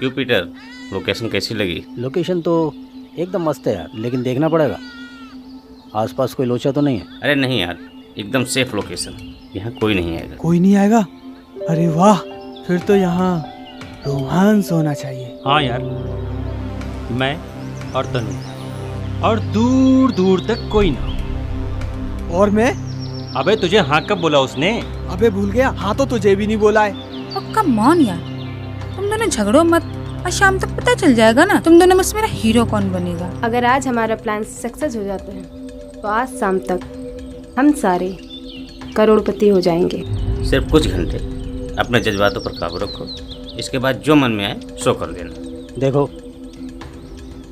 क्यों Peter, location कैसी लगी? लोकेशन तो एकदम मस्त है यार, लेकिन देखना पड़ेगा आसपास कोई लोचा तो नहीं है। अरे नहीं यार, एकदम सेफ लोकेशन, यहाँ कोई नहीं आएगा। कोई नहीं आएगा? अरे वाह, फिर तो यहाँ रोमांस होना चाहिए। हाँ यार, मैं और तनु और दूर दूर तक कोई ना। और मैं? अबे तुझे हाँ कब बोला उसने? अबे भूल गया, हाँ तो तुझे भी नहीं बोला है। और कम ऑन यार, तुम दोनों झगड़ो मत, और शाम तक पता चल जाएगा ना तुम दोनों में से मेरा हीरो कौन बनेगा। अगर आज हमारा प्लान सक्सेस हो जाता है तो आज शाम तक हम सारे करोड़पति हो जाएंगे। सिर्फ कुछ घंटे अपने जज्बातों पर काबू रखो, इसके बाद जो मन में आए सो कर देना। देखो,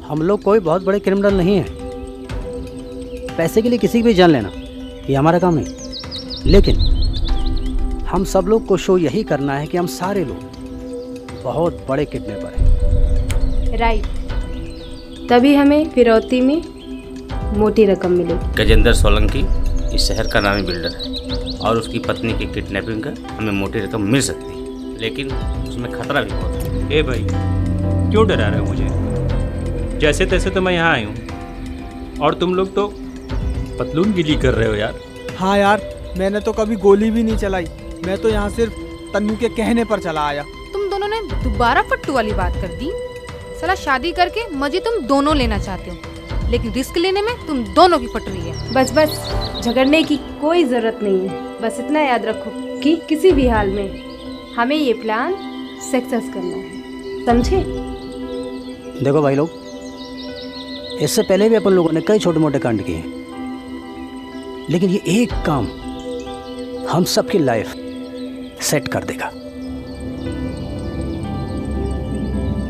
हम लोग कोई बहुत बड़े क्रिमिनल नहीं हैं। पैसे के लिए किसी की भी जान लेना ये हमारा काम नहीं, लेकिन हम सब लोग को शो यही करना है कि हम सारे लोग बहुत बड़े किडनैपर हैं। राइट, तभी हमें फिरौती में मोटी रकम मिलेगी। गजेंद्र सोलंकी इस शहर का नामी बिल्डर है और उसकी पत्नी की किडनैपिंग का हमें मोटी रकम मिल सकती है, लेकिन उसमें खतरा भी बहुत है। ए भाई, क्यों डरा रहे हो मुझे? जैसे तैसे तो मैं यहाँ आई हूँ और तुम लोग तो पतलून गिली कर रहे हो यार। हाँ यार, मैंने तो कभी गोली भी नहीं चलाई, मैं तो यहाँ सिर्फ तन्नू के कहने पर चला आया। तुम दोनों ने दोबारा फट्टू वाली बात कर दी। साला शादी करके मजे तुम दोनों लेना चाहते हो, लेकिन रिस्क लेने में तुम दोनों की फट रही है। बस बस, झगड़ने की कोई जरूरत नहीं है। बस इतना याद रखो कि किसी भी हाल में हमें ये प्लान सक्सेस करना है, समझे? देखो भाई लोग, इससे पहले भी अपन लोगों ने कई छोटे मोटे कांड किए हैं, लेकिन ये एक काम हम सबकी लाइफ सेट कर देगा।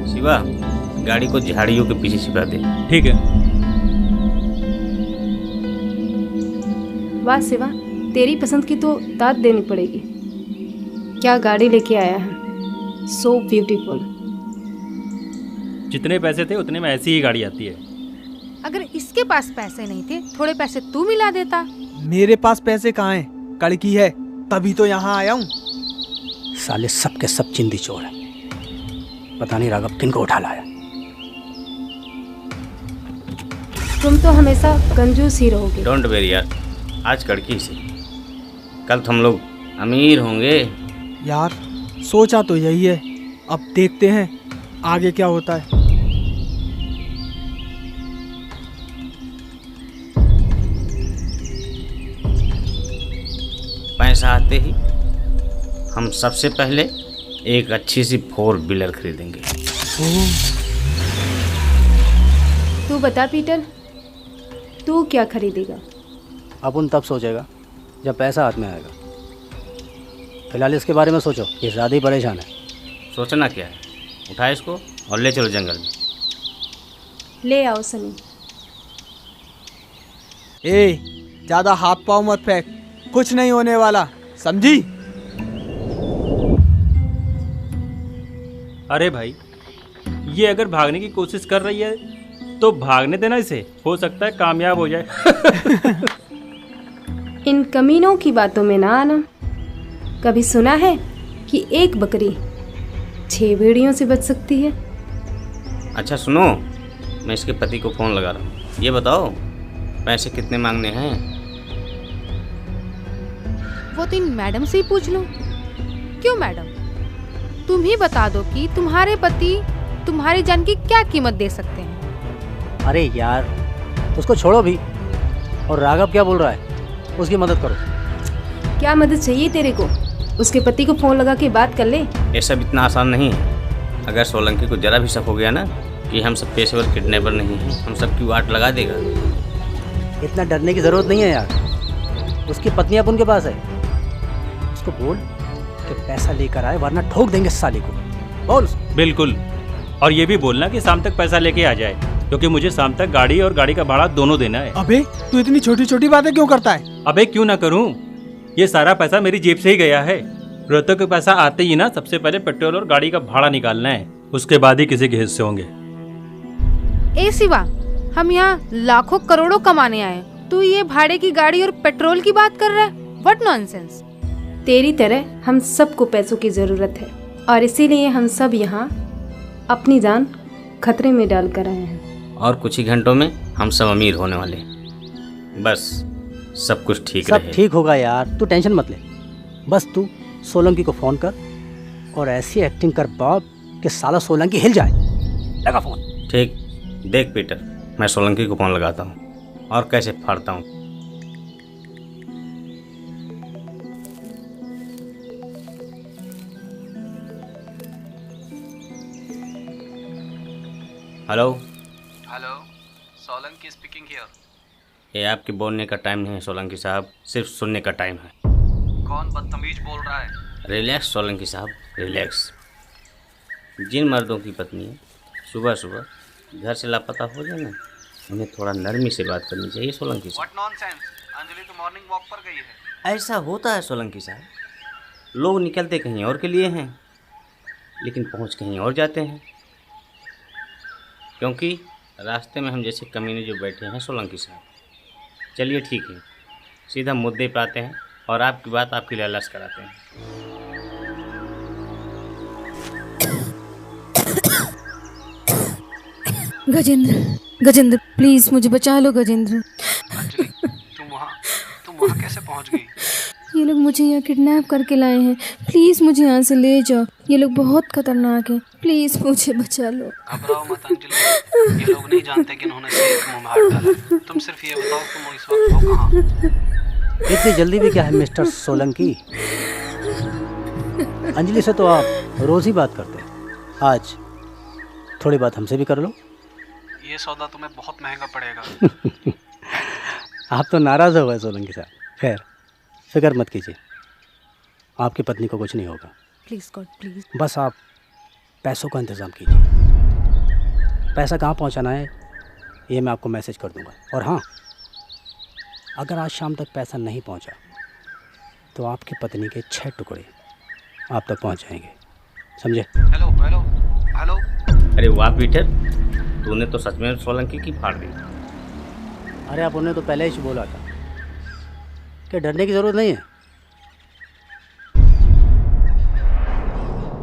शिवा, गाड़ी को झाड़ियों के पीछे छिपा दे। ठीक है। वाह शिवा, तेरी पसंद की तो दाद देनी पड़ेगी। क्या गाड़ी लेके आया है, सो ब्यूटीफुल। जितने पैसे थे उतने में ऐसी ही गाड़ी आती है। अगर इसके पास पैसे नहीं थे, थोड़े पैसे तू मिला देता। मेरे पास पैसे कहाँ हैं? कड़की है, तभी तो यहाँ आया हूँ। साले सब के सब चिंदी चोर है, पता नहीं राघव किनको उठा लाया। तुम तो हमेशा कंजूस ही रहोगे। डोंट वेरी यार, आज कड़की से, कल तो हम लोग अमीर होंगे। यार सोचा तो यही है, अब देखते हैं आगे क्या होता है। पैसा आते ही हम सबसे पहले एक अच्छी सी 4 व्हीलर खरीदेंगे। तू बता पीटर, तू क्या खरीदेगा? अपन तब सोचेगा जब पैसा हाथ में आएगा। फिलहाल इसके बारे में सोचो, ये ज़्यादा ही परेशान है। सोचना क्या है, उठा इसको और ले चलो जंगल में। ले आओ सनी। ए, ज्यादा हाथ पाँव मत फेंक, कुछ नहीं होने वाला, समझी? अरे भाई, ये अगर भागने की कोशिश कर रही है तो भागने देना इसे, हो सकता है कामयाब हो जाए। इन कमीनों की बातों में ना आना। कभी सुना है कि एक बकरी 6 भेड़ियों से बच सकती है? अच्छा सुनो, मैं इसके पति को फ़ोन लगा रहा हूँ। ये बताओ पैसे कितने मांगने हैं? वो तो इन मैडम से ही पूछ लो। क्यों मैडम, तुम ही बता दो कि तुम्हारे पति तुम्हारी जान की क्या कीमत दे सकते हैं। अरे यार, उसको छोड़ो भी। और राघव क्या बोल रहा है, उसकी मदद करो। क्या मदद चाहिए तेरे को? उसके पति को फोन लगा के बात कर ले। ये सब इतना आसान नहीं है। अगर सोलंकी को जरा भी शक हो गया ना कि हम सब पेशेवर किडनैपर नहीं हैं, हम सब की वाट लगा देगा। इतना डरने की ज़रूरत नहीं है यार, उसकी पत्नी अब उनके पास है। उसको बोल कि पैसा लेकर आए, वरना ठोक देंगे साले को। बोल उसको। बिल्कुल, और ये भी बोलना कि शाम तक पैसा लेके आ जाए, क्योंकि मुझे शाम तक गाड़ी और गाड़ी का भाड़ा दोनों देना है। अबे तू इतनी छोटी छोटी बातें क्यों करता है? अबे क्यों ना करूं, ये सारा पैसा मेरी जेब से ही गया है। रोहतक के पैसा आते ही ना सबसे पहले पेट्रोल और गाड़ी का भाड़ा निकालना है, उसके बाद ही किसी के हिस्से होंगे। ए शिवा, हम यहाँ लाखों करोड़ों कमाने आए, तू ये भाड़े की गाड़ी और पेट्रोल की बात कर रहा है? What nonsense. तेरी तरह हम सबको पैसों की जरूरत है और इसीलिए हम सब यहाँ अपनी जान खतरे में डाल कर आए हैं। और कुछ ही घंटों में हम सब अमीर होने वाले हैं। बस सब कुछ ठीक सब रहे। ठीक होगा यार, तू टेंशन मत ले। बस तू सोलंकी को फ़ोन कर और ऐसी एक्टिंग कर बाप कि साला सोलंकी हिल जाए। लगा फ़ोन। ठीक, देख पीटर, मैं सोलंकी को फ़ोन लगाता हूँ और कैसे फाड़ता हूँ। Hello hello, Solanki speaking here. ये आपके बोलने का टाइम नहीं है सोलंकी साहब, सिर्फ सुनने का टाइम है। कौन बदतमीज बोल रहा है? रिलैक्स सोलंकी साहब, रिलैक्स। जिन मर्दों की पत्नी सुबह सुबह घर से लापता हो जाए ना, उन्हें थोड़ा नरमी से बात करनी चाहिए सोलंकी साहब। व्हाट नॉनसेंस, अंजलि तो मॉर्निंग वॉक पर गई है। ऐसा होता है सोलंकी साहब, लोग निकलते कहीं और के लिए हैं लेकिन पहुंच कहीं और जाते हैं, क्योंकि रास्ते में हम जैसे कमीने जो बैठे हैं सोलंकी साहब। चलिए ठीक है, सीधा मुद्दे पर आते हैं और आपकी बात आपके लिए लस कराते हैं। गजेंद्र प्लीज मुझे बचा लो गजेंद्र। अंजलि, तुम वहाँ कैसे पहुँच गई? ये लोग मुझे यहाँ किडनैप करके लाए हैं, प्लीज मुझे यहाँ से ले जाओ। ये लोग बहुत खतरनाक हैं, प्लीज मुझे बचा लो। घबराओ मत अंजलि, ये लोग नहीं जानते कि इन्होंने शेर को मुंह में हाथ डाला। तुम सिर्फ ये बताओ तुम इस वक्त हो कहाँ? इतनी जल्दी भी क्या है मिस्टर सोलंकी? अंजलि से तो आप रोज़ ही बात करते हैं, आज थोड़ी बात हमसे भी कर लो। ये सौदा तुम्हें बहुत महंगा पड़ेगा। आप तो नाराज़ हो गए सोलंकी साहब। खैर फिक्र मत कीजिए, आपकी पत्नी को कुछ नहीं होगा। Please God please. बस आप पैसों का इंतज़ाम कीजिए। पैसा कहाँ पहुँचाना है ये मैं आपको मैसेज कर दूँगा। और हाँ, अगर आज शाम तक पैसा नहीं पहुँचा तो आपकी पत्नी के 6 टुकड़े आप तक पहुँच जाएंगे, समझे? Hello hello hello. अरे वाह पीटर, तूने तो सच में सोलंकी की फाड़ दी। अरे आप उन्हें तो पहले ही बोला था कि डरने की ज़रूरत नहीं है।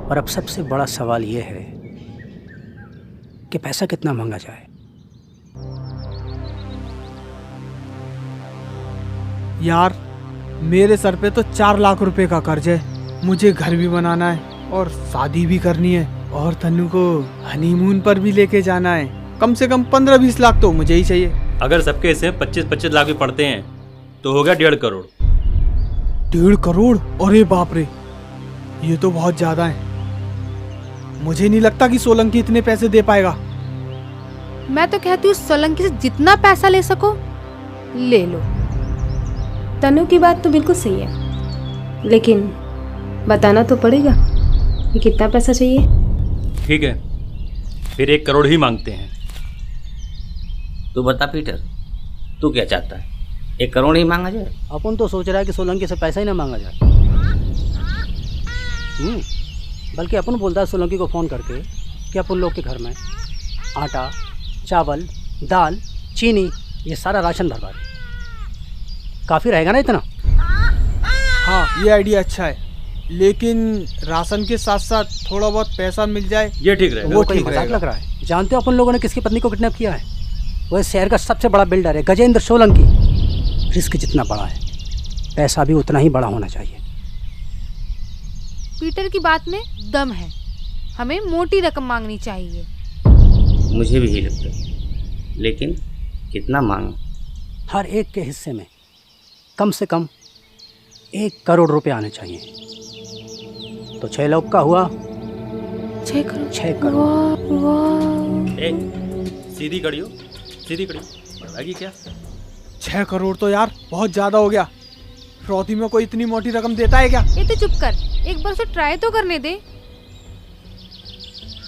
और अब सबसे बड़ा सवाल ये है कि पैसा कितना महंगा जाए। यार मेरे सर पे तो 4 लाख रुपए का कर्ज है। मुझे घर भी बनाना है और शादी भी करनी है और तन्नू को हनीमून पर भी लेके जाना है। कम से कम 15-20 लाख तो मुझे ही चाहिए। अगर सबके हिस्से 25-25 लाख भी पड़ते हैं तो हो गया 1.5 करोड़। 1.5 करोड़? अरे बाप रे, ये तो बहुत ज्यादा है। मुझे नहीं लगता कि सोलंकी इतने पैसे दे पाएगा। मैं तो कहती हूँ सोलंकी से जितना पैसा ले सको ले लो। तनु की बात तो बिल्कुल सही है, लेकिन बताना तो पड़ेगा कि कितना पैसा चाहिए। ठीक है, फिर 1 करोड़ ही मांगते हैं। तू बता पीटर, तू क्या चाहता है? 1 करोड़ ही मांगा जाए? अपन तो सोच रहा है कि सोलंकी से पैसा ही ना मांगा जाए। बल्कि अपन बोलता है सोलंकी को फ़ोन करके कि अपन लोग के घर में आटा, चावल, दाल, चीनी ये सारा राशन भरवा दे। काफ़ी रहेगा ना इतना? हाँ, ये आइडिया अच्छा है, लेकिन राशन के साथ साथ थोड़ा बहुत पैसा मिल जाए ये ठीक रहेगा। वो कोई ठीक मजाक रहेगा। लग रहा है। जानते हो अपन लोगों ने किसकी पत्नी को किडनैप किया है? वह शहर का सबसे बड़ा बिल्डर है, गजेंद्र सोलंकी। रिस्क जितना बड़ा है पैसा भी उतना ही बड़ा होना चाहिए। पीटर की बात में दम है, हमें मोटी रकम मांगनी चाहिए। मुझे भी यही लगता है, लेकिन कितना मांग? हर एक के हिस्से में कम से कम 1 करोड़ रुपए आने चाहिए। तो 6 लोग का हुआ 6 करोड़। 6 करोड़। वाह वाह। ए, सीधी खड़ी हो, सीधी खड़ी हो। बढ़ाएगी क्या? 6 करोड़ तो यार बहुत ज्यादा हो गया। फ्रौती में कोई इतनी मोटी रकम देता है क्या? ये तो चुप कर, एक बार से ट्राई तो करने दे।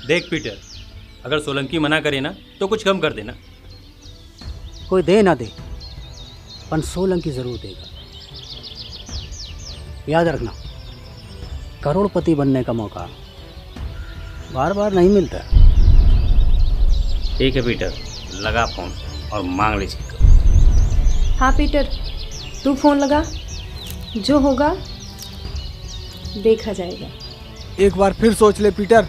देख पीटर, अगर सोलंकी मना करे ना तो कुछ कम कर देना। कोई दे ना दे, पर सोलंकी जरूर देगा। याद रखना, करोड़पति बनने का मौका बार बार नहीं मिलता। ठीक है पीटर, लगा फ़ोन और मांग लीजिए। हाँ पीटर, तू फ़ोन लगा, जो होगा देखा जाएगा। एक बार फिर सोच ले पीटर,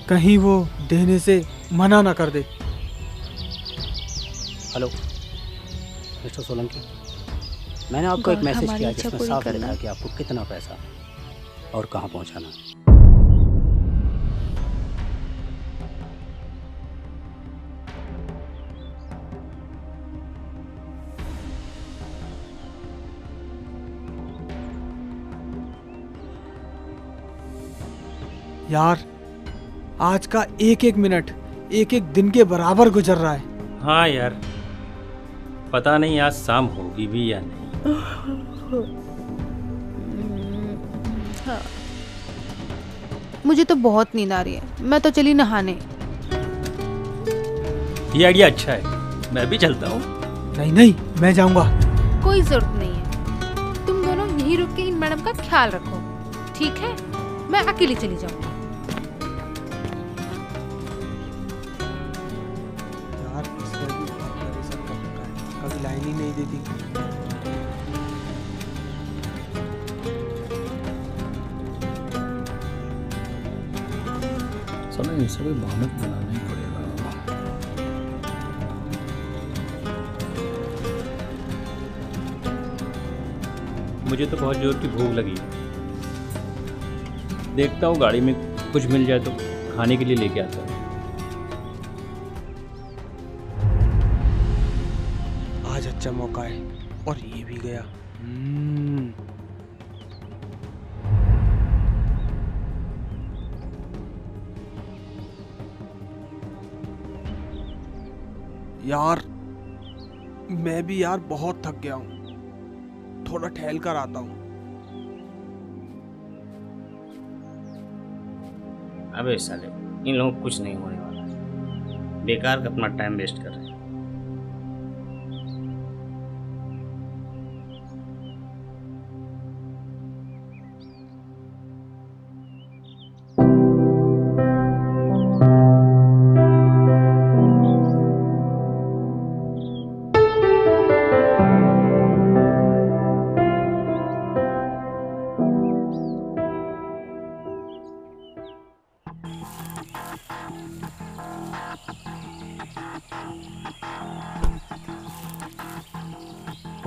कहीं वो देने से मना ना कर दे। हेलो मिस्टर सोलंकी, मैंने आपको एक मैसेज किया जिसमें साफ लिखा है कि आपको कितना पैसा और कहाँ पहुँचाना है। यार आज का एक एक मिनट एक एक दिन के बराबर गुजर रहा है। हाँ यार, पता नहीं आज शाम होगी भी या नहीं। हाँ। मुझे तो बहुत नींद आ रही है, मैं तो चली नहाने। ये आइडिया अच्छा है, मैं भी चलता हूँ। नहीं नहीं, मैं जाऊंगा। कोई जरूरत नहीं है, तुम दोनों यहीं रुक के इन मैडम का ख्याल रखो, ठीक है? मैं अकेली चली जाऊंगी। यार इसने भी बहुत परेशान कर रखा है, कभी लाइन ही नहीं देती। चलो इन सभी बहाने बनाना ही पड़ेगा। मुझे तो बहुत जोर की भूख लगी है, देखता हूँ गाड़ी में कुछ मिल जाए तो खाने के लिए लेके आता हूँ। आज अच्छा मौका है और ये भी गया। यार मैं भी यार बहुत थक गया हूँ, थोड़ा टहल कर आता हूँ। अबे साले, इन लोगों को कुछ नहीं होने वाला, बेकार का अपना टाइम वेस्ट कर रहे हैं।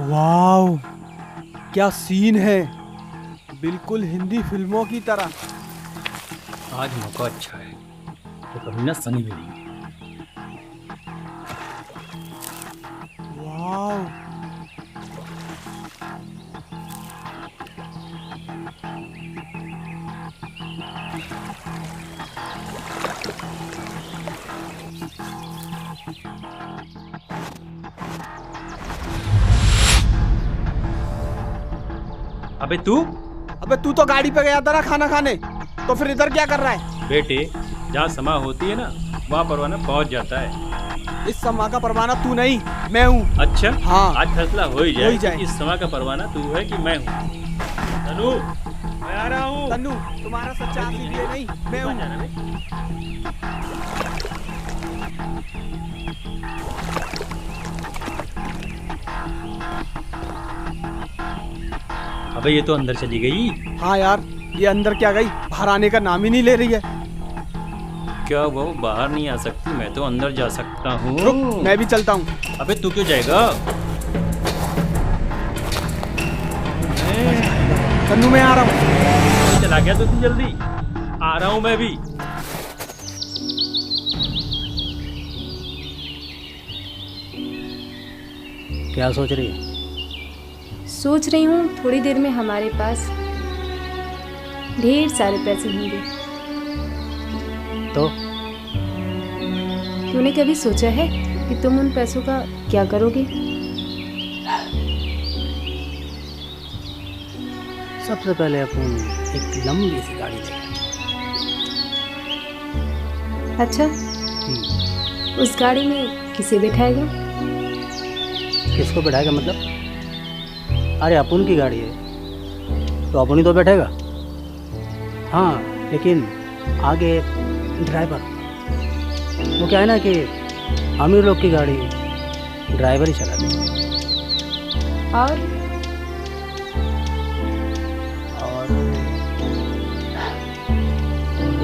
वाव, क्या सीन है, बिल्कुल हिंदी फिल्मों की तरह। आज मौका अच्छा है तो कभी ना सनी मिलेंगे। वाव, अबे तू तो गाड़ी पे गया था ना खाना खाने, तो फिर इधर क्या कर रहा है? बेटे, जहाँ समा होती है ना वहाँ परवाना पहुँच जाता है। इस समा का परवाना तू नहीं, मैं हूँ। अच्छा, हाँ, आज फैसला हो ही जाए जाए। कि इस समा का परवाना तू है कि मैं हूँ। तनु, मैं आ रहा हूँ। तन्नू, तुम्हारा सच्चा आशिक ये नहीं, मैं हूँ। अबे ये तो अंदर चली गई। हाँ यार, ये अंदर क्या गई, बाहर आने का नाम ही नहीं ले रही है। क्या वो बाहर नहीं आ सकती? मैं तो अंदर जा सकता हूँ। रुक, मैं भी चलता हूँ। अबे तू क्यों जाएगा? तन्नू मैं आ रहा हूँ। चला गया तो तू जल्दी। आ रहा हूँ मैं भी। क्या सोच रही है? सोच रही हूँ थोड़ी देर में हमारे पास ढेर सारे पैसे होंगे। तो तूने कभी सोचा है कि तुम उन पैसों का क्या करोगे? सबसे पहले अपन एक लंबी सी गाड़ी लेंगे। अच्छा, उस गाड़ी में किसे बैठाएगा? किसको बैठाएगा मतलब? अरे अपन की गाड़ी है तो अपन ही तो बैठेगा। हाँ, लेकिन आगे ड्राइवर, वो क्या है ना कि अमीर लोग की गाड़ी ड्राइवर ही चलाते हैं। और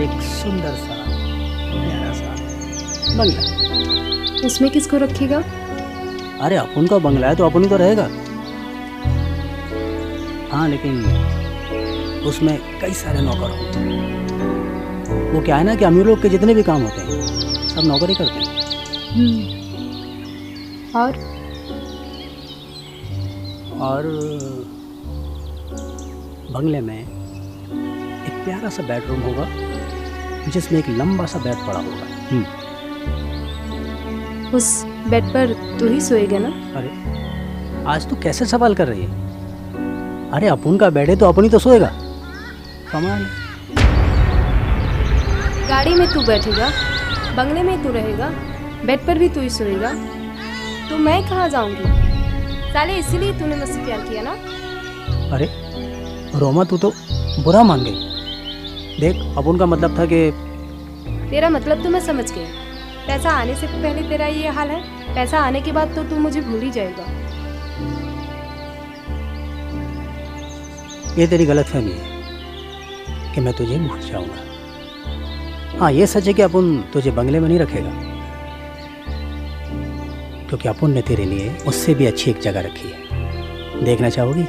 एक सुंदर सा प्यारा सा बंगला। उसमें किसको रखेगा? अरे अपन का बंगला है तो अपन ही तो रहेगा। हाँ, लेकिन उसमें कई सारे नौकर होते हैं। वो क्या है ना कि अमीर लोग के जितने भी काम होते हैं सब नौकर ही करते हैं। और बंगले में एक प्यारा सा बेडरूम होगा जिसमें एक लंबा सा बेड पड़ा होगा। उस बेड पर तू ही सोएगा ना? अरे आज तू कैसे सवाल कर रही है? अरे अपन का बेड है तो अपन ही तो सोएगा। कमाल है। गाड़ी में तू बैठेगा, बंगले में तू रहेगा, बेड पर भी तू ही सोएगा, तो मैं कहाँ जाऊंगी? साले इसीलिए तूने मुझसे प्यार किया ना? अरे रोमा, तू तो बुरा मान गई। देख, अपन का मतलब था कि तेरा मतलब तो मैं समझ गई। पैसा आने से पहले तेरा ये हाल है, पैसा आने के बाद तो तू मुझे भूल ही जाएगा। ये तेरी गलतफहमी है कि मैं तुझे भूल जाऊंगा। हाँ, ये सच है कि अपन तुझे बंगले में नहीं रखेगा, क्योंकि अपन ने तेरे लिए उससे भी अच्छी एक जगह रखी है। देखना चाहोगी?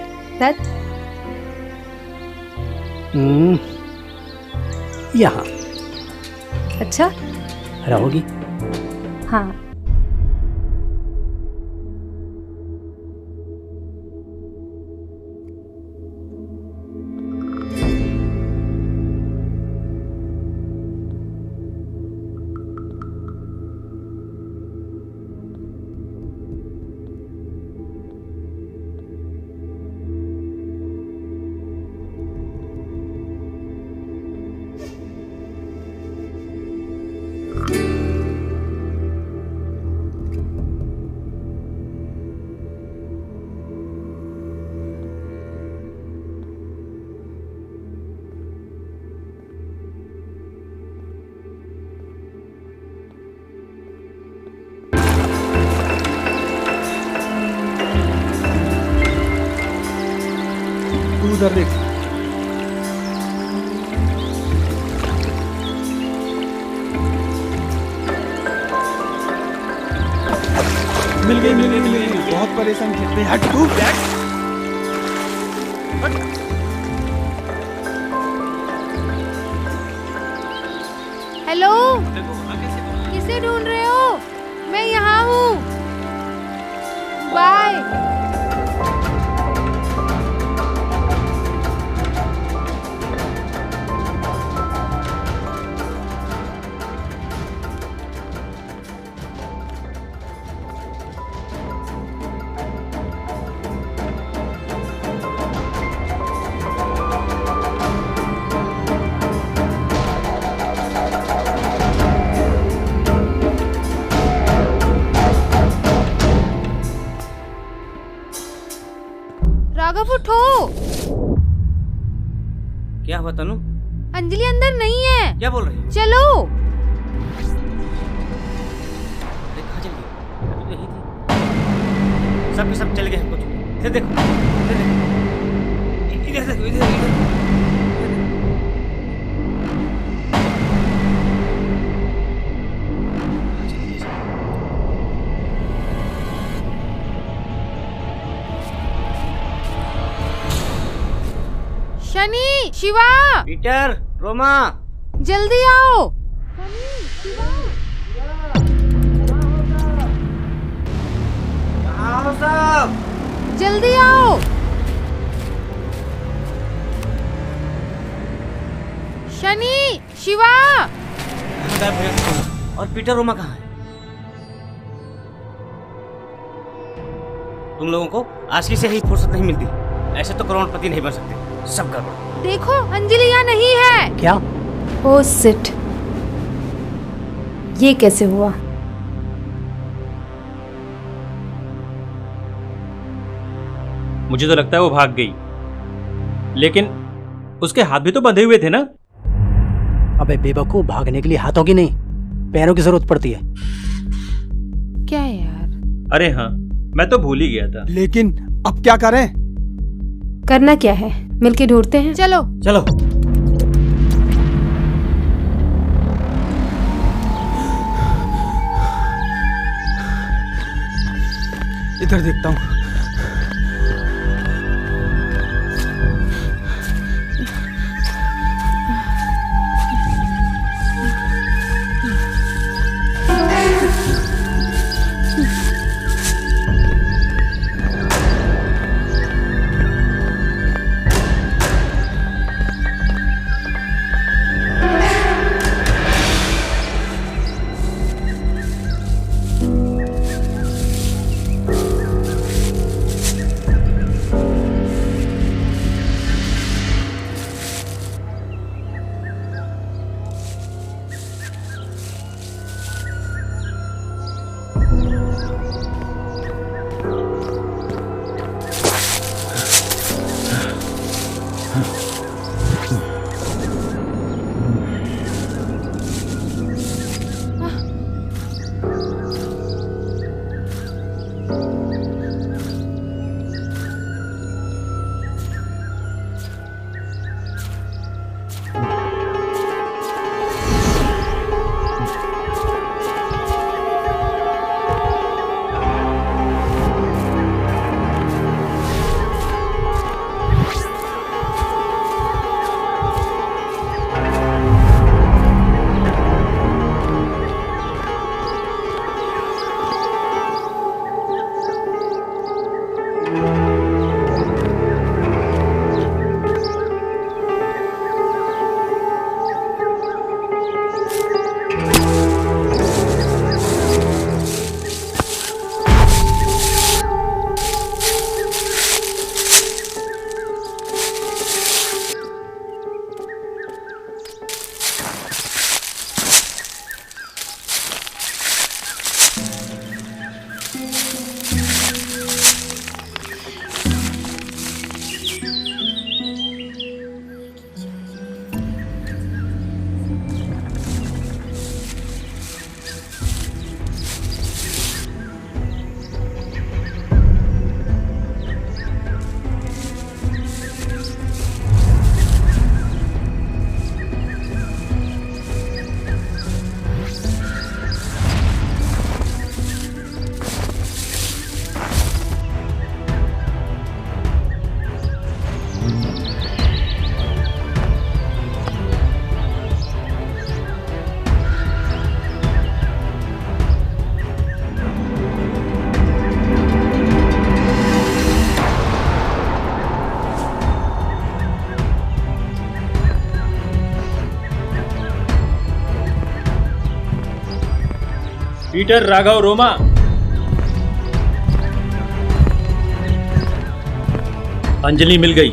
यहाँ। अच्छा, रहोगी? हाँ। उधर देख। मिल गई। बहुत परेशान थे। हट तू, बैठ। हेलो, किसे ढूंढ रहे हो? मैं यहाँ हूँ। बाय। राघव उठो। क्या हुआ तनु? अंजलि अंदर नहीं है। क्या बोल रही है? चलो। अरे कहाँ चल गई? अभी तो यही थी। सब के सब चले गए हमको छोड़। इधर देखो, इधर देखो, इधर देखो, इधर। शनि, शिवा, पीटर, रोमा, जल्दी आओ। आओ सब, जल्दी आओ। शनि, शिवा। और पीटर, रोमा कहाँ है? तुम लोगों को आशी से ही फुर्सत नहीं मिलती। ऐसे तो करोड़पति नहीं बन सकते। सब गड़बड़। देखो, अंजलि यहाँ नहीं है। क्या? ओ शिट, ये कैसे हुआ? मुझे तो लगता है वो भाग गई, लेकिन उसके हाथ भी तो बंधे हुए थे ना। अबे बेवकूफ, भागने के लिए हाथों की नहीं पैरों की जरूरत पड़ती है। क्या यार? अरे हाँ, मैं तो भूल ही गया था। लेकिन अब क्या करें? करना क्या है, मिलके ढूंढते हैं। चलो चलो। इधर देखता हूँ। पीटर राघव रोमा, अंजलि मिल गई।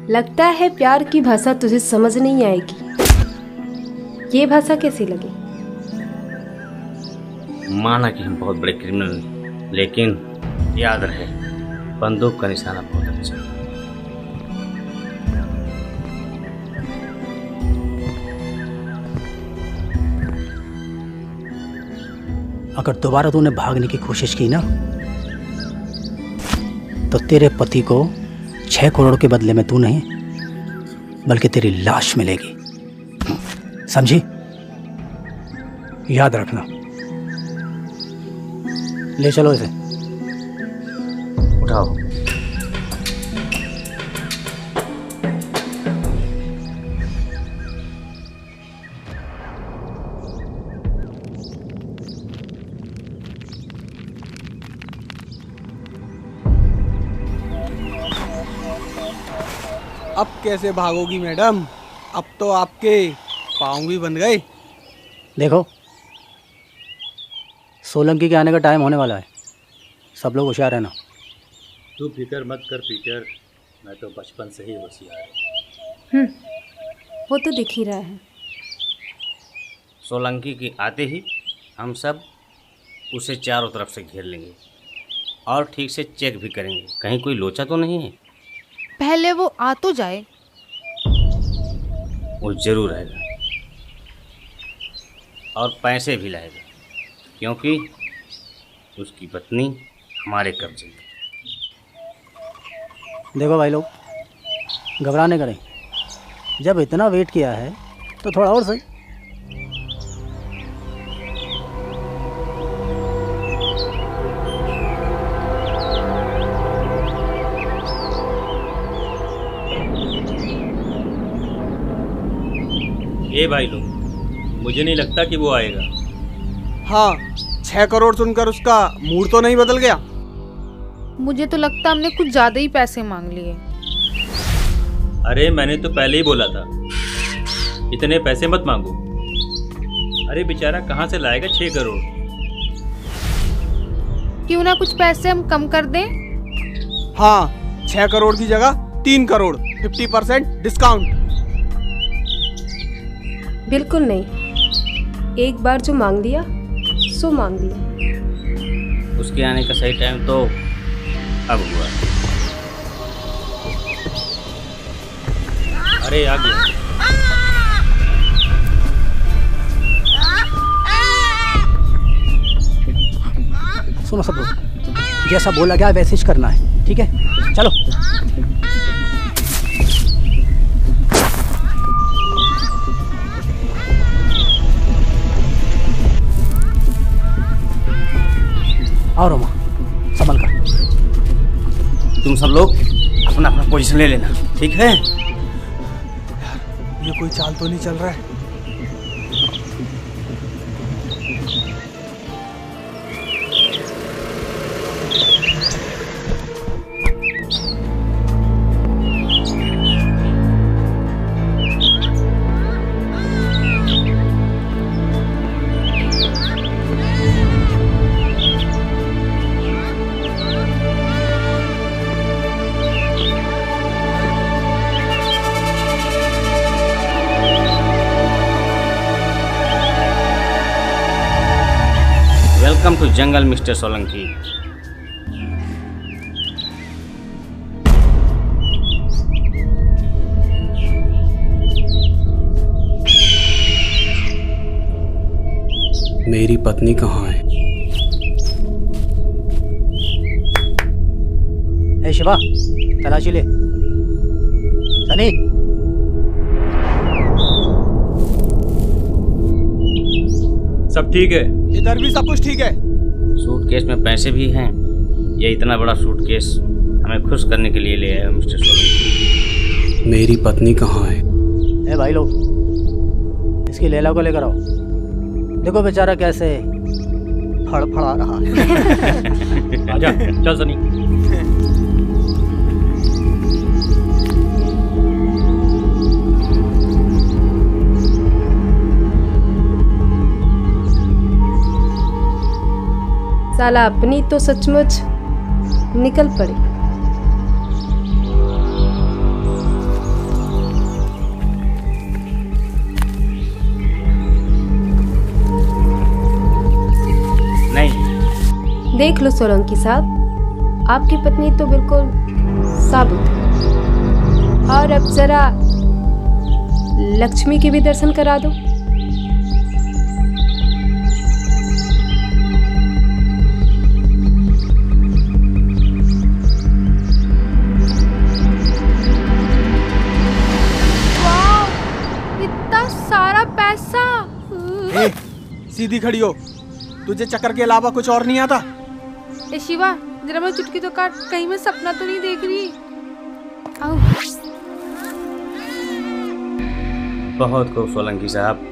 लगता है प्यार की भाषा तुझे समझ नहीं आएगी। ये भाषा कैसी लगी? माना कि हम बहुत बड़े क्रिमिनल हैं, लेकिन याद रहे बंदूक का निशाना बहुत अच्छा है। अगर दोबारा तूने भागने की कोशिश की ना तो तेरे पति को 6 करोड़ के बदले में तू नहीं बल्कि तेरी लाश मिलेगी, समझी? याद रखना। ले चलो इसे। उठाओ। अब कैसे भागोगी मैडम? अब तो आपके पाँव भी बंध गए। देखो, सोलंकी के आने का टाइम होने वाला है, सब लोग होशियार है ना। तू फिक्र मत कर पीटर, मैं तो बचपन से ही होशियार हूँ। वो तो दिख ही रहा है। सोलंकी के आते ही हम सब उसे चारों तरफ से घेर लेंगे और ठीक से चेक भी करेंगे, कहीं कोई लोचा तो नहीं है। पहले वो आ तो जाए। वो जरूर आएगा और पैसे भी लाएगा, क्योंकि उसकी पत्नी हमारे कब्जे में। देखो भाई लोग, घबराने का नहीं, जब इतना वेट किया है तो थोड़ा और सही। ए भाई लोग, मुझे नहीं लगता कि वो आएगा। हाँ, 6 करोड़ सुनकर उसका मूड तो नहीं बदल गया? मुझे तो लगता हमने कुछ ज्यादा ही पैसे मांग लिए। अरे मैंने तो पहले ही बोला था, इतने पैसे मत मांगो। अरे बेचारा कहाँ से लाएगा 6 करोड़? क्यों ना कुछ पैसे हम कम कर दें? हाँ, 6 करोड़ की जगह 3 करोड़, 50% डिस्काउंट। बिल्कुल नहीं, एक बार जो मांग दिया सो मांग दिया। उसके आने का सही टाइम तो अब हुआ। अरे आ गया। सुनो सब लोग, जैसा बोला गया वैसे ही करना है, ठीक है? चलो। आओ रोमा, संभल कर। तुम सब लोग अपना अपना पोजीशन ले लेना, ठीक है? ये कोई चाल तो नहीं चल रहा है? Welcome to jungle mister Solanki. मेरी पत्नी कहाँ है? ए शिवा, तलाशी ले। सनी, सब ठीक है? इधर भी सब कुछ ठीक है। सूटकेस में पैसे भी हैं। ये इतना बड़ा सूटकेस हमें खुश करने के लिए ले आए मिस्टर सोलंकी। मेरी पत्नी कहाँ है? ए भाई लोग, इसकी लैला को लेकर आओ। देखो बेचारा कैसे फड़फड़ा रहा है। आजा, चल सनी। साला अपनी तो सचमुच निकल पड़ी। नहीं, देख लो सोलंकी साहब, आपकी पत्नी तो बिल्कुल साबुत है। और अब जरा लक्ष्मी के भी दर्शन करा दो। सीधी खड़ी हो, तुझे चक्कर के अलावा कुछ और नहीं आता? ए शिवा, जरा मैं चुटकी तो काट, कहीं मैं सपना तो नहीं देख रही। आओ। बहुत खूब सोलंकी साहब,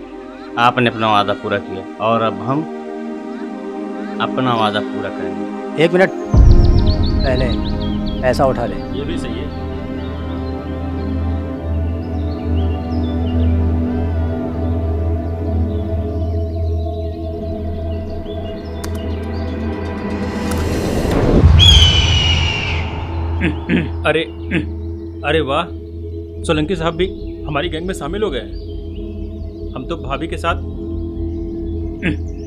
आपने अपना वादा पूरा किया और अब हम अपना वादा पूरा करेंगे। 1 मिनट पहले पैसा उठा ले। ये भी सही है। अरे अरे वाह, सोलंकी साहब भी हमारी गैंग में शामिल हो गए हैं। हम तो भाभी के साथ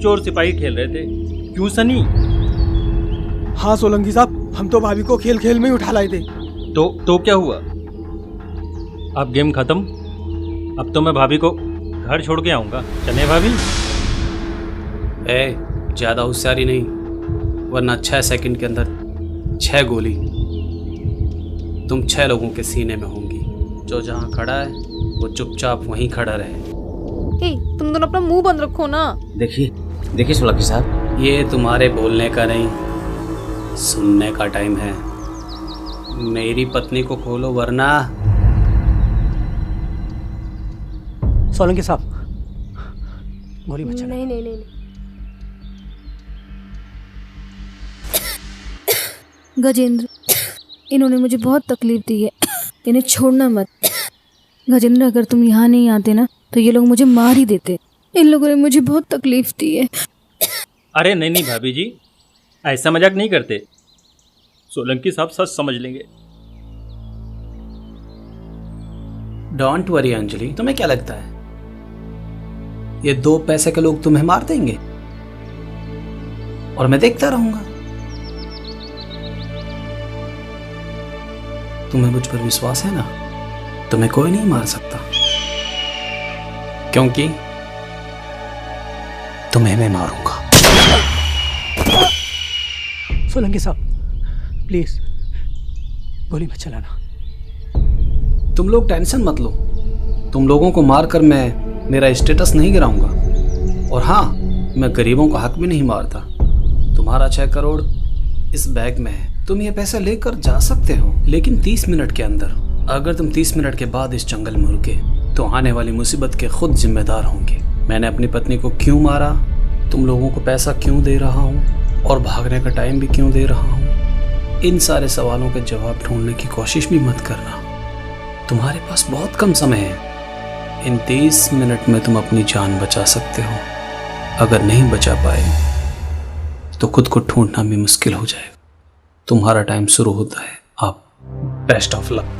चोर सिपाही खेल रहे थे, क्यों सनी? हाँ सोलंकी साहब, हम तो भाभी को खेल खेल में ही उठा लाए थे। तो क्या हुआ? अब गेम खत्म। अब तो मैं भाभी को घर छोड़ के आऊँगा। चले भाभी? ज़्यादा होशियारी नहीं, वरना 6 सेकंड के अंदर 6 गोली तुम 6 लोगों के सीने में होंगी। जो जहाँ खड़ा है वो चुपचाप वहीं खड़ा रहे। ए, तुम दोनों अपना मुंह बंद रखो ना। देखिए सोलंकी साहब, ये तुम्हारे बोलने का नहीं, सुनने का टाइम है। मेरी पत्नी को खोलो वरना। सोलंकी साहब, गोली मत चलाओ। नहीं। गजेंद्र, इन्होंने मुझे बहुत तकलीफ दी है, इन्हें छोड़ना मत। गजेंद्र, अगर तुम यहाँ नहीं आते ना तो ये लोग मुझे मार ही देते। इन लोगों ने मुझे बहुत तकलीफ दी है। अरे नहीं भाभी जी, ऐसा मजाक नहीं करते। सोलंकी साहब सच समझ लेंगे। डोंट वरी अंजलि, तुम्हें क्या लगता है ये 2 पैसे के लोग तुम्हें मार देंगे और मैं देखता रहूंगा? तुम्हें मुझ पर विश्वास है ना? तुम्हें कोई नहीं मार सकता, क्योंकि तुम्हें मैं मारूंगा। सोलंकी साहब, प्लीज गोली मत चलाना। तुम लोग टेंशन मत लो, तुम लोगों को मारकर मैं मेरा स्टेटस नहीं गिराऊंगा। और हाँ, मैं गरीबों का हक भी नहीं मारता। तुम्हारा 6 करोड़ इस बैग में है, तुम ये पैसा लेकर जा सकते हो, लेकिन 30 मिनट के अंदर। अगर तुम 30 मिनट के बाद इस जंगल में रुके तो आने वाली मुसीबत के खुद जिम्मेदार होंगे। मैंने अपनी पत्नी को क्यों मारा, तुम लोगों को पैसा क्यों दे रहा हूँ और भागने का टाइम भी क्यों दे रहा हूँ, इन सारे सवालों के जवाब ढूंढने की कोशिश भी मत करना। तुम्हारे पास बहुत कम समय है। इन 30 मिनट में तुम अपनी जान बचा सकते हो। अगर नहीं बचा पाए तो खुद को ढूंढना भी मुश्किल हो जाएगा। तुम्हारा टाइम शुरू होता है। आप बेस्ट ऑफ लक।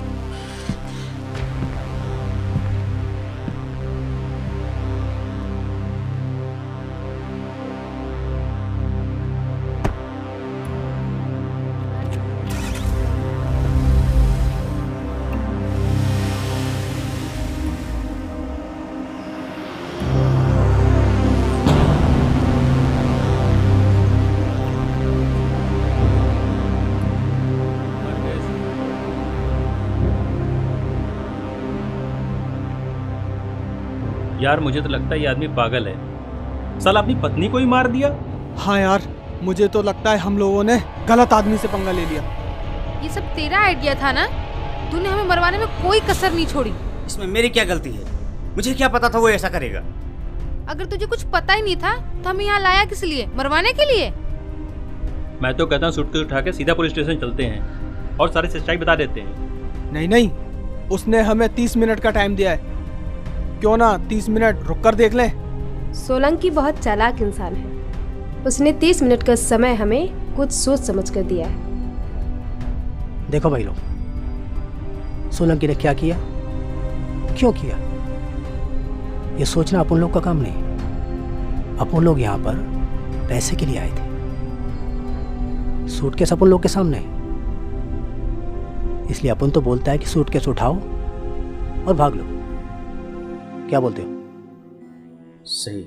यार मुझे तो लगता है ये आदमी पागल है। साला अपनी पत्नी को ही मार दिया। हाँ यार, मुझे तो लगता है हम लोगों ने गलत आदमी से पंगा ले लिया। ये सब तेरा आइडिया था ना? तूने हमें मरवाने में कोई कसर नहीं छोड़ी। इसमें मेरी क्या गलती है? मुझे क्या पता था वो ऐसा करेगा? अगर तुझे कुछ पता ही नहीं था तो हमें यहाँ लाया किस लिए? मरवाने के लिए? मैं तो कहता हूँ सूटकेस उठा के सीधा पुलिस स्टेशन चलते हैं और सारी सच्चाई बता देते हैं। नहीं, उसने हमें 30 मिनट का टाइम दिया है, क्यों ना 30 मिनट रुक कर देख लें। सोलंकी बहुत चालाक इंसान है, उसने 30 मिनट का समय हमें कुछ सोच समझ कर दिया है। देखो भाई लोग, सोलंकी ने क्या किया, क्यों किया, ये सोचना अपन लोग का काम नहीं। अपन लोग यहाँ पर पैसे के लिए आए थे। सूटकेस अपन लोग के सामने, इसलिए अपन तो बोलता है कि सूटकेस उठाओ और भाग लो। क्या बोलते हो? सही।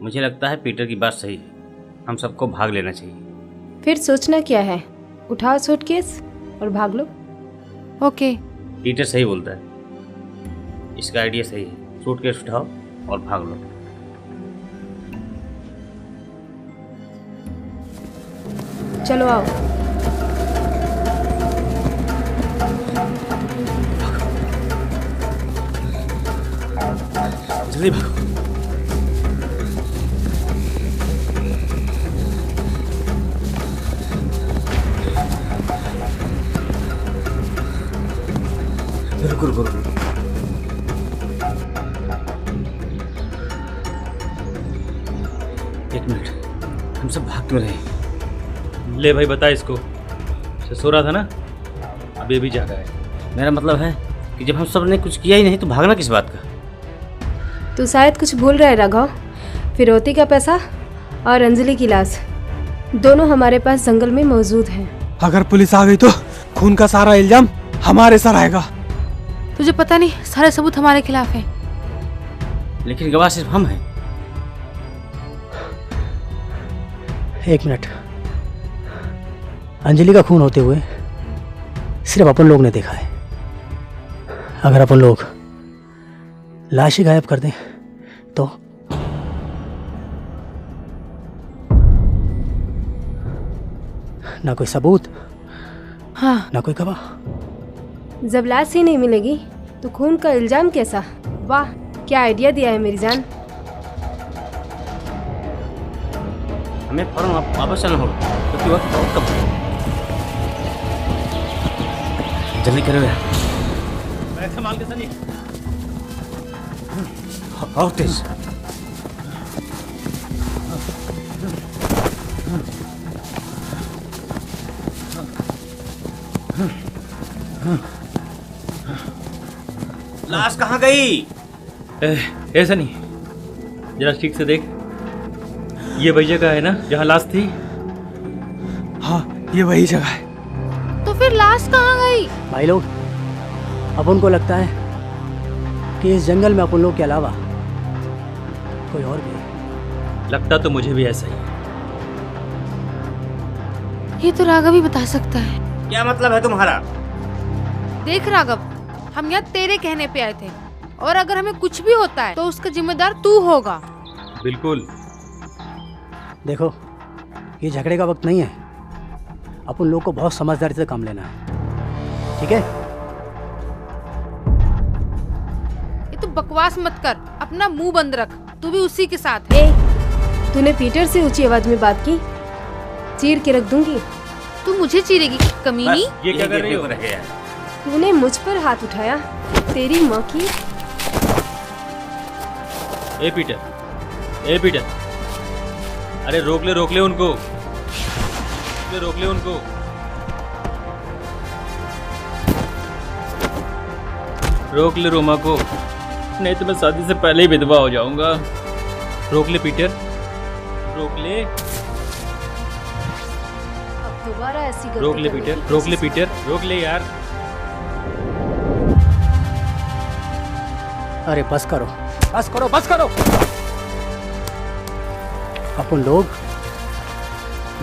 मुझे लगता है पीटर की बात सही है, हम सबको भाग लेना चाहिए। फिर सोचना क्या है, उठाओ सूटकेस और भाग लो। ओके। पीटर सही बोलता है, इसका आइडिया सही है। सूटकेस उठाओ और भाग लो। चलो आओ। जल्दी भागो। रुको। एक मिनट, हम सब भाग क्यों रहे? ले भाई बता इसको, सो रहा था ना, अभी अभी जागा है। मेरा मतलब है कि जब हम सब ने कुछ किया ही नहीं तो भागना किस बात का? तू शायद कुछ भूल रहा है राघव। फिरौती का पैसा और अंजलि की लाश दोनों हमारे पास जंगल में मौजूद हैं। अगर पुलिस आ गई तो खून का सारा इल्जाम हमारे सर आएगा। तुझे पता नहीं, सारे सबूत हमारे खिलाफ हैं। लेकिन गवाह सिर्फ हम हैं। एक मिनट, अंजलि का खून होते हुए सिर्फ अपन लोग ने देखा है, अगर अपन लोग लाश ही गायब कर दें तो ना कोई सबूत, हाँ, ना कोई गवाह। जब लाश ही नहीं मिलेगी तो खून का इल्जाम कैसा? वाह, क्या आइडिया दिया है मेरी जान। हमें फौरन वापस चलना होगा क्योंकि वक्त बहुत कम है। जल्दी करो यार। बैग संभाल के सनी। और तेज। लाश कहाँ गई? ऐसा नहीं, जरा ठीक से देख। ये वही जगह है ना जहाँ लाश थी? हाँ, ये वही जगह है। तो फिर लाश कहाँ गई? भाई लोग, अपन को लगता है कि इस जंगल में अपन लोग के अलावा कोई और भी है। लगता तो मुझे भी ऐसा ही है। ये तो राघव ही बता सकता है। क्या मतलब है तुम्हारा? देख राघव, हम यहाँ तेरे कहने पे आए थे और अगर हमें कुछ भी होता है तो उसका जिम्मेदार तू होगा। बिल्कुल। देखो, ये झगड़े का वक्त नहीं है। अपन लोग को बहुत समझदारी से काम लेना है, ठीक है? ये तू बकवास मत कर, अपना मुंह बंद रख। तू भी उसी के साथ है। तूने पीटर से ऊंची आवाज में बात की, चीर के रख दूंगी। तू मुझे चीरेगी कमीनी? ये क्या कर रही हो? तूने मुझ पर हाथ उठाया, तेरी माँ की। ए पीटर, ए पीटर, अरे रोक ले उनको, रोक ले उनको। रोक ले रोमा को, नहीं तो मैं शादी से पहले ही विधवा हो जाऊंगा। रोक ले पीटर, रोक ले। अब दोबारा ऐसी गलती रोक ले करने पीटर, की रोक ले कोशिश पीटर, रोक ले यार। अरे बस करो, बस करो, बस करो। अपन लोग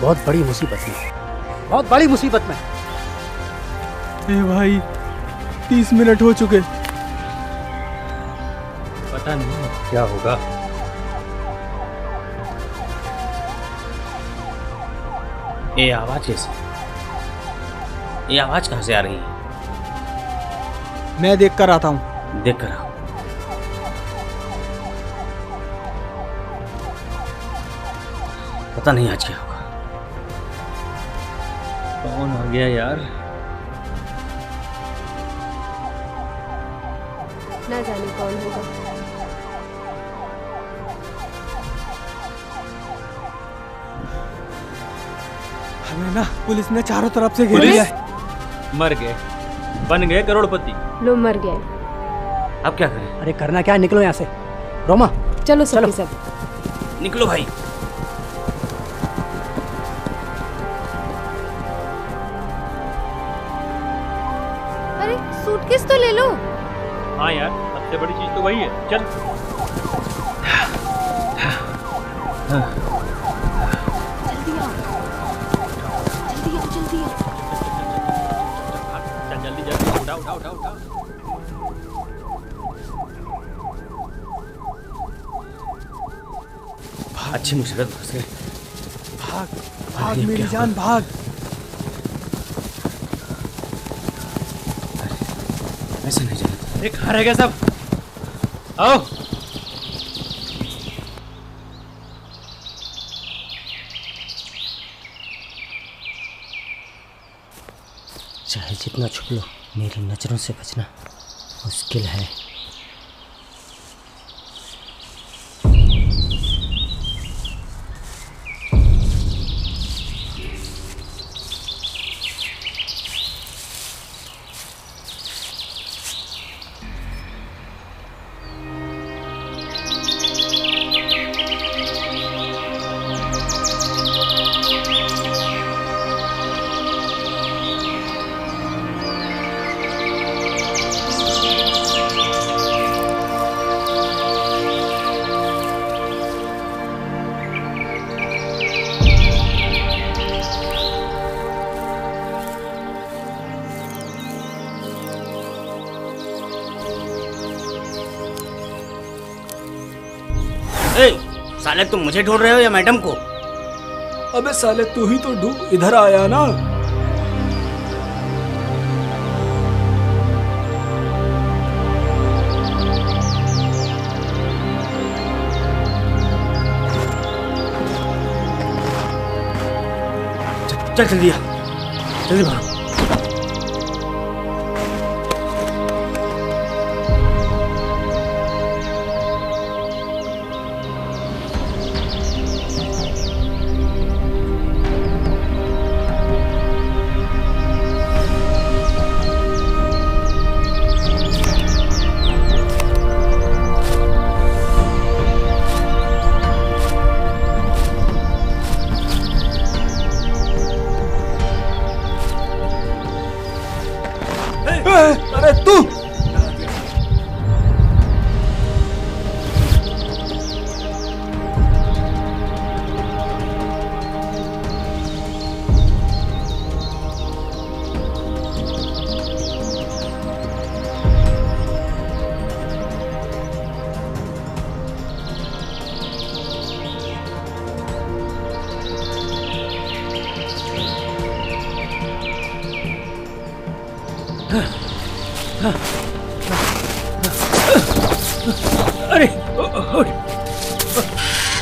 बहुत बड़ी मुसीबत में, बहुत बड़ी मुसीबत में। ए भाई, 30 मिनट हो चुके। पता नहीं क्या होगा। ये आवाज कैसी? ये आवाज कहाँ से आ रही है? मैं देख कर आता हूँ। देख कर आओ। पता नहीं आज क्या होगा। कौन आ गया यार? ना जाने कौन होगा। हमें ना पुलिस ने चारों तरफ से घेर लिया है। मर गए, बन गए करोड़पति। लो मर गए। अब क्या करें? अरे करना क्या है, निकलो यहाँ से। रोमा चलो सब सब। निकलो भाई। अरे सूटकेस तो ले लो। हाँ यार, सबसे बड़ी चीज तो वही है। चल। जल्दी जल्दी उठा उठा उठा उठा। अच्छी मुसीबत फंस गए। भाग भाग मेरी जान, भाग। ऐसा नहीं जाना। एक घर है क्या सब? आओ। चाहे जितना छुप लो, मेरी नजरों से बचना मुश्किल है। ए, साले तुम मुझे ढूंढ रहे हो या मैडम को? अबे साले तू ही तो ढूंढ इधर आया ना। चल जल्दी आ, जल्दी भागो। अरे तू अरे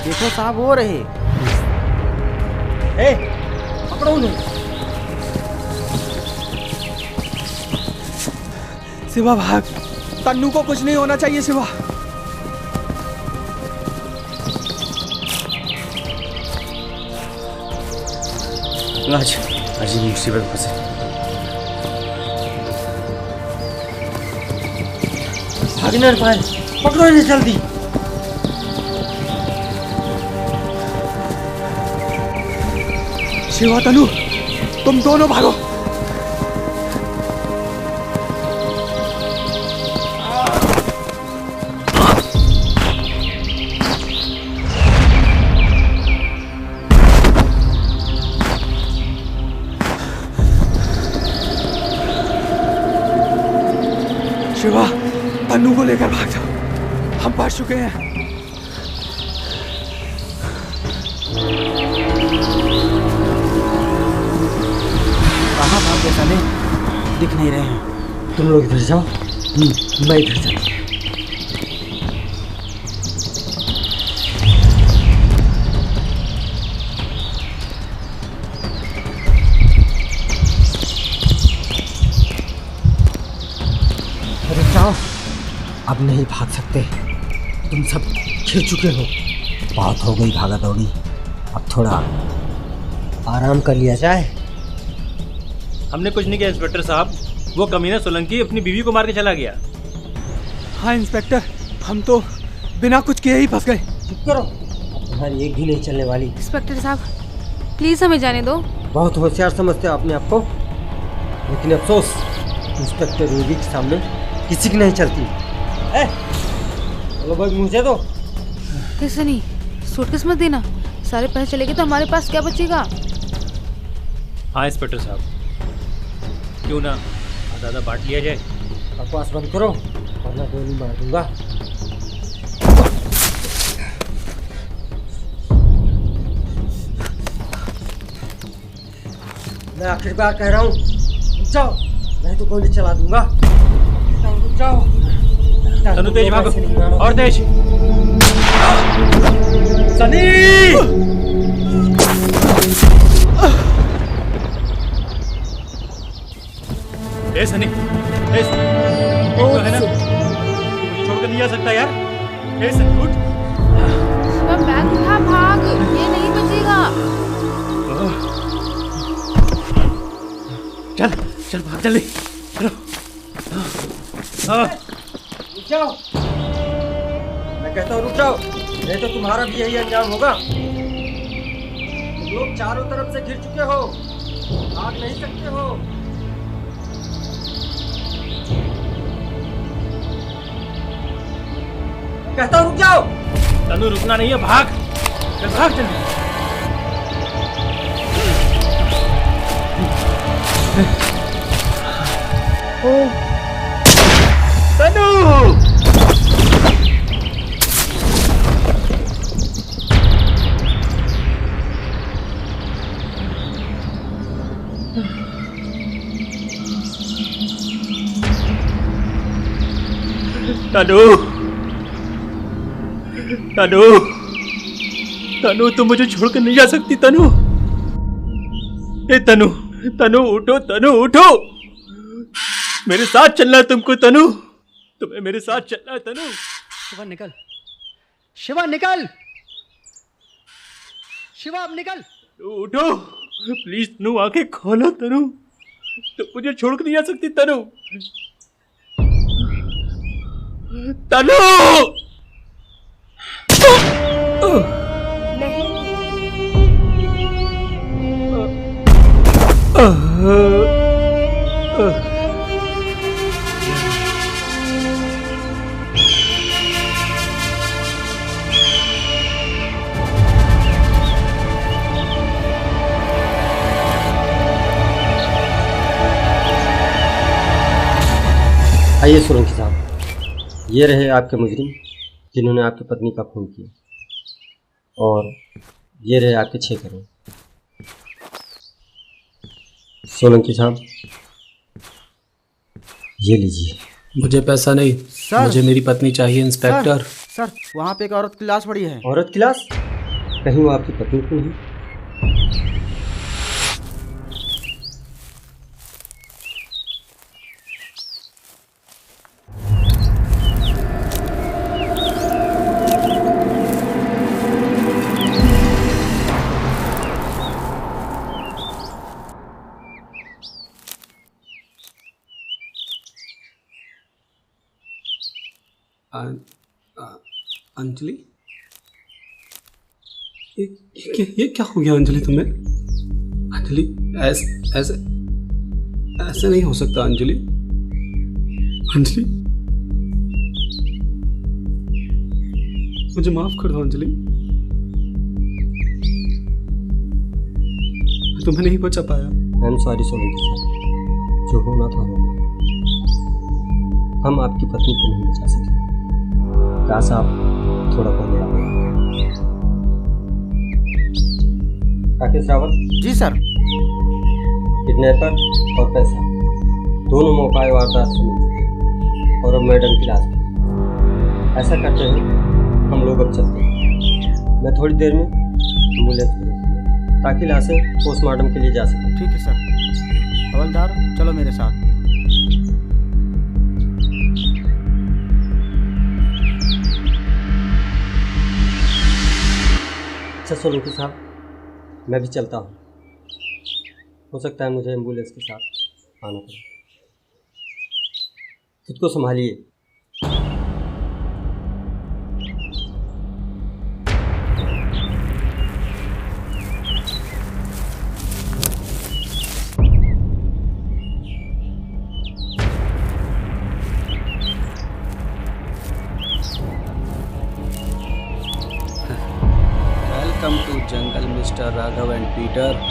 देखो साहब वो रहे। ए, पकड़ो उन्हें। शिवा भाग, तन्नू को कुछ नहीं होना चाहिए शिवा। आज ये मुसीबत में फंसे। भागने नहीं पाए, पकड़ो इन्हें जल्दी। शिवा तनु, तुम दोनों भागो। शिवा, तन्नू को लेकर भाग जाओ, हम पहुंच चुके हैं। कहाँ भाग गए साले? दिख नहीं रहे हैं। तुम लोग इधर जाओ, मैं इधर जाऊँ। अरे जाओ, अब नहीं भाग सकते। तुम सब खेल चुके हो, बहुत हो गई भागा दौड़ी। अब थोड़ा आराम कर लिया जाए। हमने कुछ नहीं किया इंस्पेक्टर साहब, वो कमीना सोलंकी अपनी बीवी को मार के चला गया। हाँ इंस्पेक्टर, हम तो बिना कुछ किए ही फंस गए। चुप करो, तुम्हारी एक भी नहीं चलने वाली। इंस्पेक्टर साहब प्लीज हमें जाने दो। बहुत होशियार समझते हो अपने आप को, लेकिन अफसोस इंस्पेक्टर रूबी के सामने किसी की नहीं चलती। चलो भाई मुझे दो। कैसे नहीं, सूटकेस मत देना, सारे पैसे चले गए तो हमारे पास क्या बचेगा? हाँ इंस्पेक्टर साहब, क्यों ना आधा आधा बांट लिया जाए। बकवास बंद करो वरना गोली मार दूंगा। मैं आखिरी बार कह रहा हूँ, रुक जाओ, नहीं तो गोली चला दूंगा। रुक जाओ। तनु तेज भागो, और तेज। सनी! ए सनी, ए तो है ना, मुझे छोड़कर नहीं जा सकता यार। ए सनी उठ। अब बैग उठा, भाग, ये नहीं बचेगा। चल चल भाग जल्दी, चलो। रुक जाओ, मैं कहता हूँ रुक जाओ, नहीं तो तुम्हारा भी यही अंजाम होगा। तुम लोग चारों तरफ से घिर चुके हो, भाग नहीं सकते हो। मैं कहता हूँ रुक जाओ। तनु रुकना नहीं है, भाग, चल भाग जल्दी। तनु! तनु, तनु, तनु तुम मुझे छोड़कर नहीं जा सकती तनु। ए तनु, तनु उठो, तनु उठो, मेरे साथ चलना है तुमको तनु, तुम्हें मेरे साथ चलना है तनु। शिवा निकल, शिवा निकल, शिवा अब निकल। उठो प्लीज तनु, आंखें खोलो तनु, तुम मुझे छोड़कर नहीं जा सकती तनु। तनु आइए सोलंकी साहब, ये रहे आपके मुजरिम जिन्होंने आपकी पत्नी का खून किया, और ये रहे आपके 6 करोड़। सोलंकी साहब ये लीजिए। मुझे पैसा नहीं सर, मुझे मेरी पत्नी चाहिए इंस्पेक्टर। सर वहाँ पे एक औरत की लाश पड़ी है। औरत की लाश? कहीं वो आपकी पत्नी तो नहीं? अंजलि, ये क्या हो गया अंजलि तुम्हें? अंजलि ऐसे ऐसे नहीं हो सकता अंजलि। अंजलि मुझे माफ कर दो अंजलि, मैं तुम्हें नहीं बचा पाया। आई एम सॉरी सोलंकी साहब, जो होना था हो गया। हम आपकी पत्नी को नहीं बचा सके। काश आप थोड़ा पहले आ गए। राकेश रावत जी सर। किडनैपर और पैसा दोनों मौका वारदात से मिल चुके, और अब मैडम की लाश भी। ऐसा करते हैं हम लोग अब चलते हैं। मैं थोड़ी देर में एम्बुलेंस भेजूंगा ताकि लाशें पोस्टमार्टम के लिए जा सकें। ठीक है सर। हवलदार चलो मेरे साथ। अच्छा सोलंकी साहब, मैं भी चलता हूँ। हो सकता है मुझे एम्बुलेंस के साथ आना पड़े। खुद को संभालिए। Welcome to jungle mister Raghav and Peter.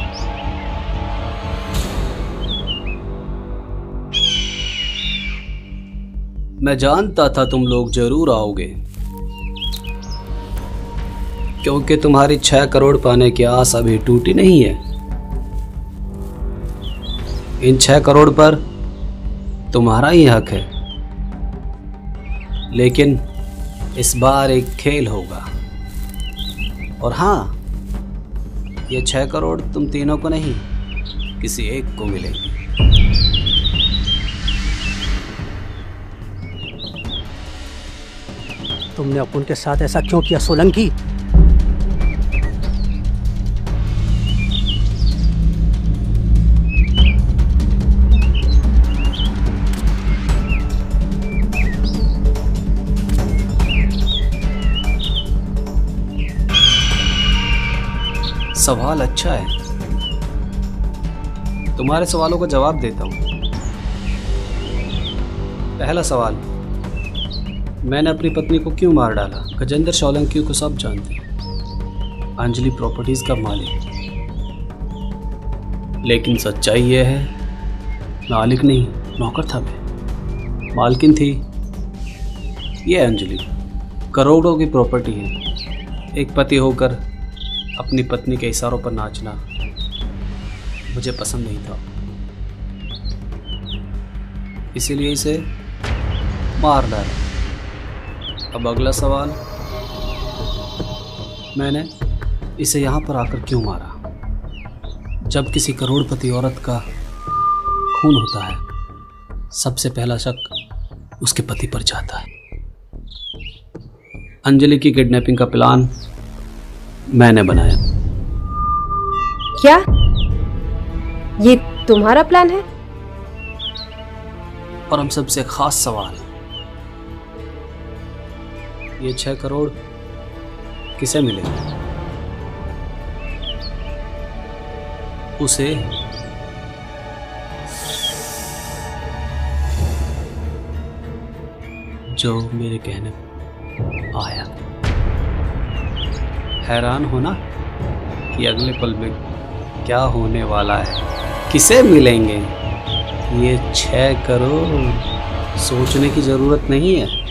मैं जानता था तुम लोग जरूर आओगे, क्योंकि तुम्हारी 6 करोड़ पाने की आस अभी टूटी नहीं है। इन 6 करोड़ पर तुम्हारा ही हक है, लेकिन इस बार एक खेल होगा। और हाँ, ये 6 करोड़ तुम तीनों को नहीं, किसी एक को मिलेंगे। तुमने अपुन के साथ ऐसा क्यों किया सोलंकी? सवाल अच्छा है, तुम्हारे सवालों का जवाब देता हूं। पहला सवाल, मैंने अपनी पत्नी को क्यों मार डाला? गजेंद्र सोलंकी को सब जानते हैं, अंजलि प्रॉपर्टीज का मालिक। लेकिन सच्चाई यह है, मालिक नहीं नौकर था मैं, मालकिन थी ये अंजलि। करोड़ों की प्रॉपर्टी है। एक पति होकर अपनी पत्नी के इशारों पर नाचना मुझे पसंद नहीं था, इसीलिए इसे मार डाला। अब अगला सवाल, मैंने इसे यहाँ पर आकर क्यों मारा? जब किसी करोड़पति औरत का खून होता है, सबसे पहला शक उसके पति पर जाता है। अंजलि की किडनैपिंग का प्लान मैंने बनाया। क्या ये तुम्हारा प्लान है? और हम सबसे खास सवाल, ये 6 करोड़ किसे मिलेंगे? उसे जो मेरे कहने आया। हैरान होना कि अगले पल में क्या होने वाला है। किसे मिलेंगे ये 6 करोड़? सोचने की जरूरत नहीं है।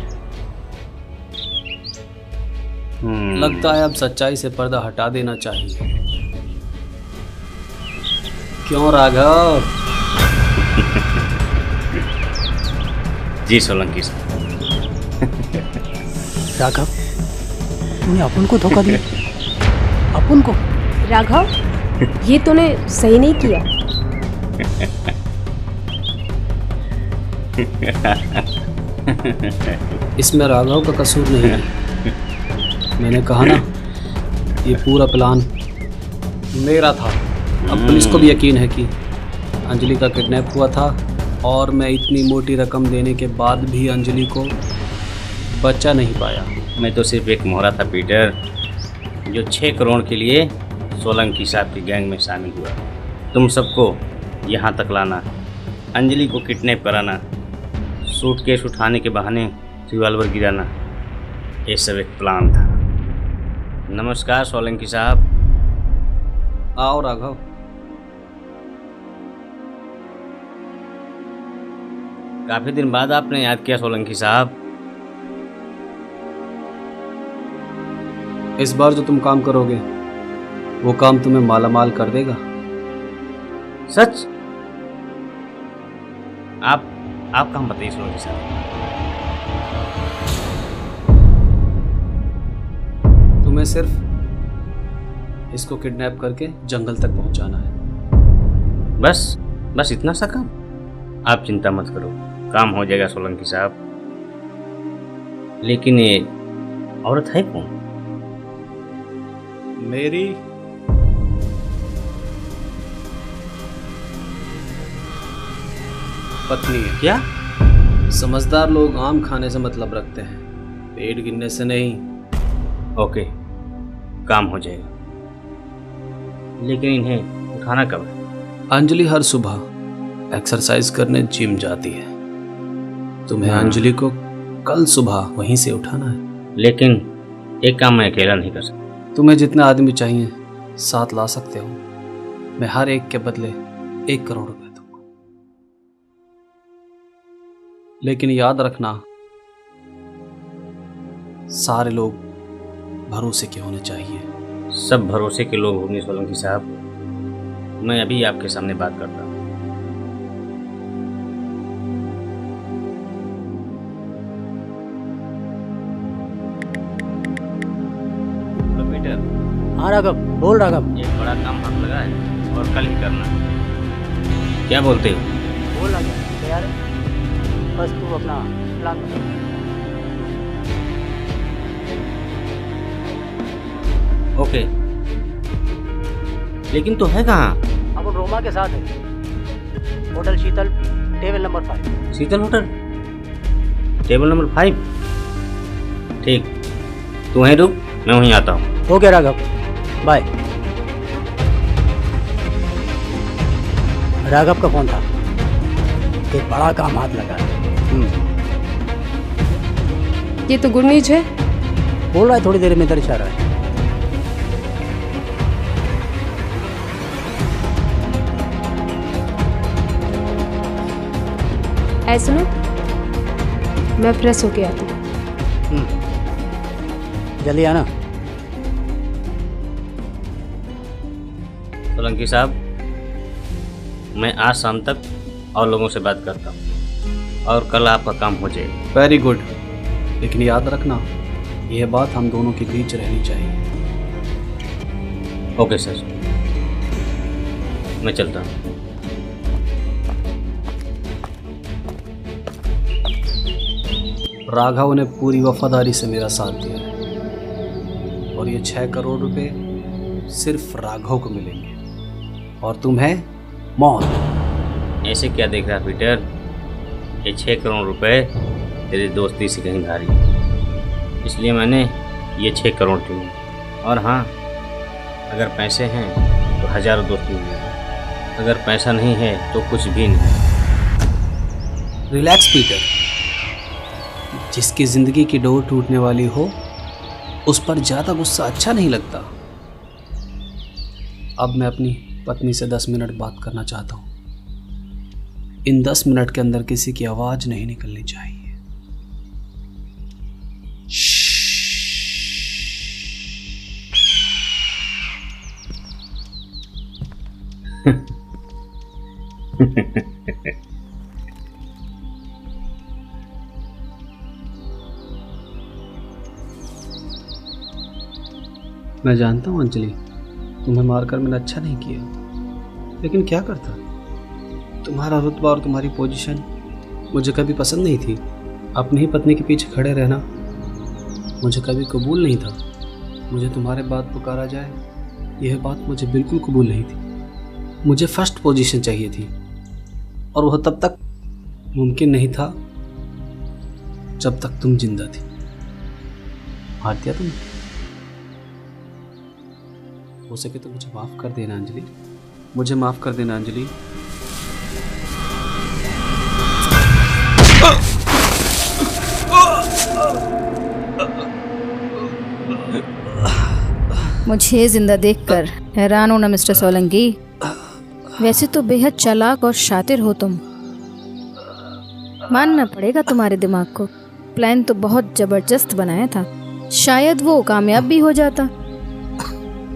लगता है अब सच्चाई से पर्दा हटा देना चाहिए। क्यों राघव? जी सोलंकी साहब। राघव, तूने अपन को धोखा दिया। अपन को? राघव, ये तूने सही नहीं किया। इसमें राघव का कसूर नहीं है। मैंने कहा ना, ये पूरा प्लान मेरा था। अब पुलिस को भी यकीन है कि अंजलि का किडनैप हुआ था, और मैं इतनी मोटी रकम देने के बाद भी अंजलि को बचा नहीं पाया। मैं तो सिर्फ एक मोहरा था पीटर, जो 6 करोड़ के लिए सोलंकी साहब की गैंग में शामिल हुआ। तुम सबको यहाँ तक लाना, अंजलि को किडनैप कराना, सूटकेस उठाने के बहाने रिवॉल्वर गिराना, ये सब एक प्लान था। नमस्कार सोलंकी साहब। आओ राघव। काफी दिन बाद आपने याद किया सोलंकी साहब। इस बार जो तुम काम करोगे वो काम तुम्हें मालामाल कर देगा। सच? आप काम बताइए सोलंकी साहब। तुम्हें सिर्फ इसको किडनैप करके जंगल तक पहुंचाना है। बस इतना सा काम? आप चिंता मत करो, काम हो जाएगा सोलंकी साहब। लेकिन ये औरत है कौन? मेरी पत्नी है। क्या? समझदार लोग आम खाने से मतलब रखते हैं, पेट गिनने से नहीं। ओके, काम हो जाएगा। लेकिन इन्हें उठाना कब है? अंजलि हर सुबह एक्सरसाइज करने जिम जाती है। तुम्हें अंजलि को कल सुबह वहीं से उठाना है। लेकिन एक काम मैं अकेला नहीं कर सकता। तुम्हें जितने आदमी चाहिए साथ ला सकते हो। मैं हर एक के बदले 1 करोड़ रुपए दूंगा। लेकिन याद रखना, सारे लोग भरोसे के होने चाहिए। सब भरोसे के लोग होंगे सोलंकी साहब। मैं अभी आपके सामने बात करता हूँ। हाँ राघव, बोल राघव। एक बड़ा काम हाथ लगा है और कल ही करना है। क्या बोलते हो? बोल राघव, तैयार है? बस तू अपना प्लान बता। ओके, लेकिन तो है कहाँ? अब रोमा के साथ है, होटल शीतल, टेबल नंबर 5। शीतल होटल, टेबल नंबर 5? ठीक, तू वहीं रुक, मैं वहीं आता हूँ। Okay Raghav, bye. राघव का फोन था, एक बड़ा काम हाथ लगा है। ये तो गुड न्यूज है। बोल रहा है थोड़ी देर में इधर जा रहा है। ऐ सुनो, मैं फ्रेश होके आती हूँ। जल्दी आना। सोलंकी साहब, मैं आज शाम तक और लोगों से बात करता हूँ और कल आपका काम हो जाएगा। Very good. लेकिन याद रखना, यह बात हम दोनों के बीच रहनी चाहिए। ओके सर, मैं चलता हूँ। राघव ने पूरी वफादारी से मेरा साथ दिया है और ये 6 करोड़ रुपए सिर्फ राघव को मिलेंगे और तुम्हें मौत। ऐसे क्या देख रहा पीटर? ये 6 करोड़ रुपए तेरी दोस्ती से कहीं भारी है, इसलिए मैंने ये 6 करोड़ चुने। और हाँ, अगर पैसे हैं तो हजारों दोस्त मिलेंगे, अगर पैसा नहीं है तो कुछ भी नहीं। रिलैक्स पीटर, जिसकी जिंदगी की डोर टूटने वाली हो उस पर ज़्यादा गुस्सा अच्छा नहीं लगता। अब मैं अपनी पत्नी से 10 मिनट बात करना चाहता हूँ। इन 10 मिनट के अंदर किसी की आवाज़ नहीं निकलनी चाहिए। मैं जानता हूँ अंजलि, तुम्हें मारकर मैंने अच्छा नहीं किया, लेकिन क्या करता। तुम्हारा रुतबा और तुम्हारी पोजीशन मुझे कभी पसंद नहीं थी। अपनी ही पत्नी के पीछे खड़े रहना मुझे कभी कबूल नहीं था। मुझे तुम्हारे बाद पुकारा जाए, यह बात मुझे बिल्कुल कबूल नहीं थी। मुझे फर्स्ट पोजीशन चाहिए थी और वह तब तक मुमकिन नहीं था जब तक तुम जिंदा थी। हार दिया तुम। हो सके तो मुझे माफ़ कर देना अंजलि, मुझे माफ़ कर देना अंजलि। मुझे जिंदा देखकर हैरान हो ना मिस्टर सोलंकी। वैसे तो बेहद चालाक और शातिर हो तुम, मानना पड़ेगा तुम्हारे दिमाग को। प्लान तो बहुत जबरदस्त बनाया था, शायद वो कामयाब भी हो जाता,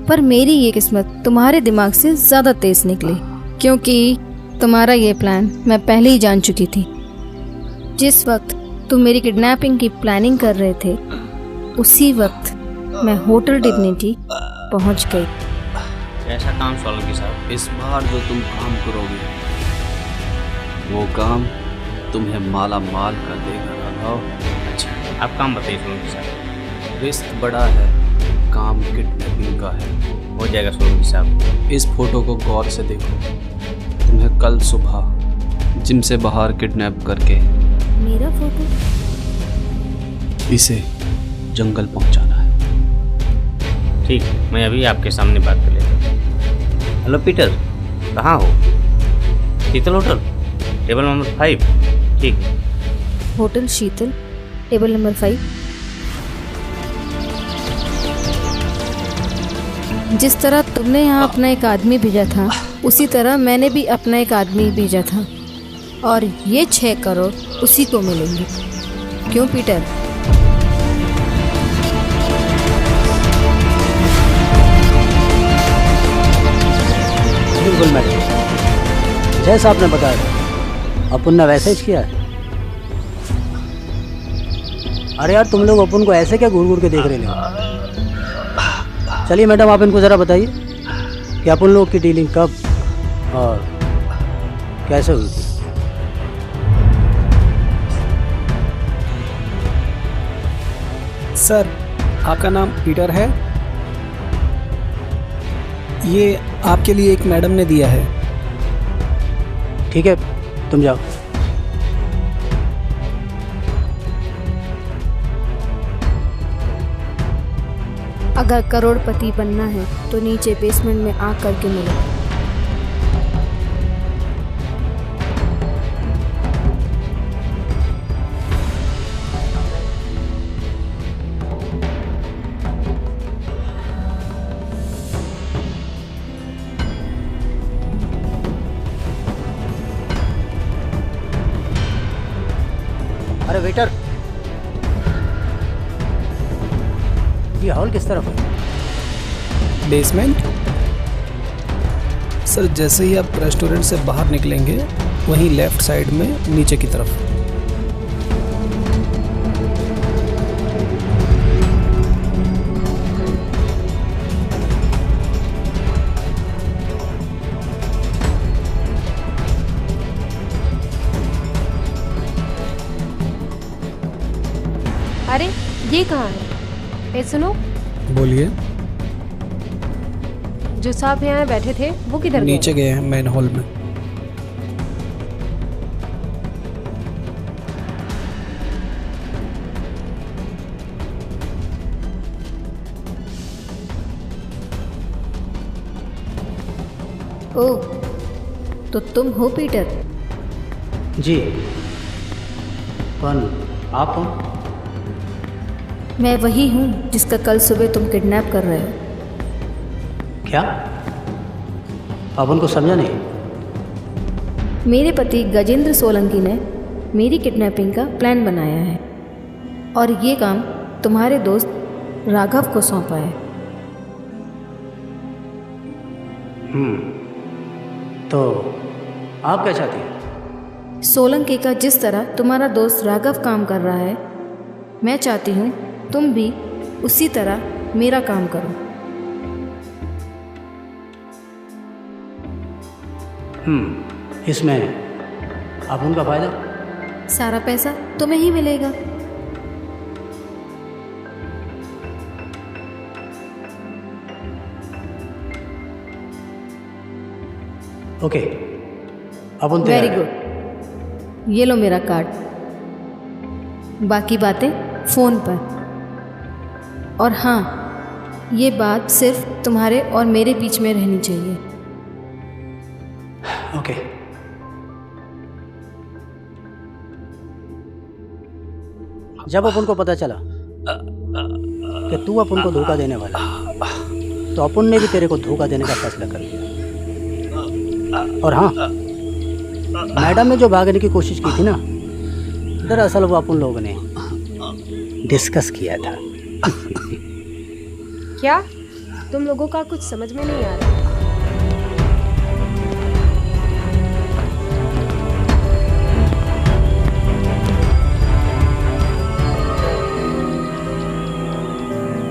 पर मेरी ये किस्मत तुम्हारे दिमाग से ज़्यादा तेज निकली, क्योंकि तुम्हारा ये प्लान मैं पहले ही जान चुकी थी। जिस वक्त तुम मेरी किडनैपिंग की प्लानिंग कर रहे थे, उसी वक्त मैं होटल डिग्निटी पहुंच गई। कैसा काम सोलंकी साहब? इस बार जो तुम काम करोगे वो काम तुम्हें माला माल कर देगा राघव। अच्छा, आप काम बताइए सोलंकी साहब। रिस्क बड़ा है, काम किडनैपिंग का है। हो जाएगा सोलंकी साहब। इस फोटो को गौर से देखो। तुम्हें कल सुबह जिम से बाहर किडनैप करके मेरा फोटो इसे जंगल पहुंचाना है। ठीक, मैं अभी आपके सामने बात कर लेता हूँ। हेलो पीटर, कहाँ हो? शीतल होटल, टेबल नंबर 5। ठीक, होटल शीतल, टेबल नंबर 5। जिस तरह तुमने यहाँ अपना एक आदमी भेजा था, उसी तरह मैंने भी अपना एक आदमी भेजा था, और ये 6 करोड़ उसी को मिलेंगे। क्यों पीटर? बिल्कुल मैडम, जैसा आपने बताया अपुन ने वैसे ही किया है। अरे यार, तुम लोग अपुन को ऐसे क्या घूर घूर के देख रहे हो? चलिए मैडम, आप इनको ज़रा बताइए कि अपुन लोग की डीलिंग कब और कैसे हुई थी। सर, आपका नाम पीटर है? ये आपके लिए एक मैडम ने दिया है। ठीक है, तुम जाओ। अगर करोड़पति बनना है तो नीचे बेसमेंट में आग करके मिलो। अरे वेटर, ये हॉल किस तरफ है? बेसमेंट? सर, जैसे ही आप रेस्टोरेंट से बाहर निकलेंगे वहीं लेफ्ट साइड में नीचे की तरफ। अरे ये कहाँ है? ए सुनो, बोलिए। जो साहब यहाँ बैठे थे वो किधर गए? नीचे गए हैं मेन हॉल में। ओह, तो तुम हो पीटर? जी। कौन आप हो? मैं वही हूँ जिसका कल सुबह तुम किडनैप कर रहे हो। क्या? आप उनको समझा नहीं? मेरे पति गजेंद्र सोलंकी ने मेरी किडनैपिंग का प्लान बनाया है और ये काम तुम्हारे दोस्त राघव को सौंपा है। तो आप क्या चाहती हैं? सोलंकी का जिस तरह तुम्हारा दोस्त राघव काम कर रहा है, मैं चाहती हूँ तुम भी उसी तरह मेरा काम करो। इसमें आप उनका फायदा? सारा पैसा तुम्हें ही मिलेगा। ओके, अब उन वेरी गुड, ये लो मेरा कार्ड। बाकी बातें फोन पर। और हाँ, ये बात सिर्फ तुम्हारे और मेरे बीच में रहनी चाहिए। ओके। जब अपन को पता चला कि तू अपन को धोखा देने वाला है, तो अपन ने भी तेरे को धोखा देने का फैसला कर लिया। और हाँ, मैडम ने जो भागने की कोशिश की थी ना, दरअसल वो अपन लोगों ने डिस्कस किया था। क्या तुम लोगों का कुछ समझ में नहीं आ रहा?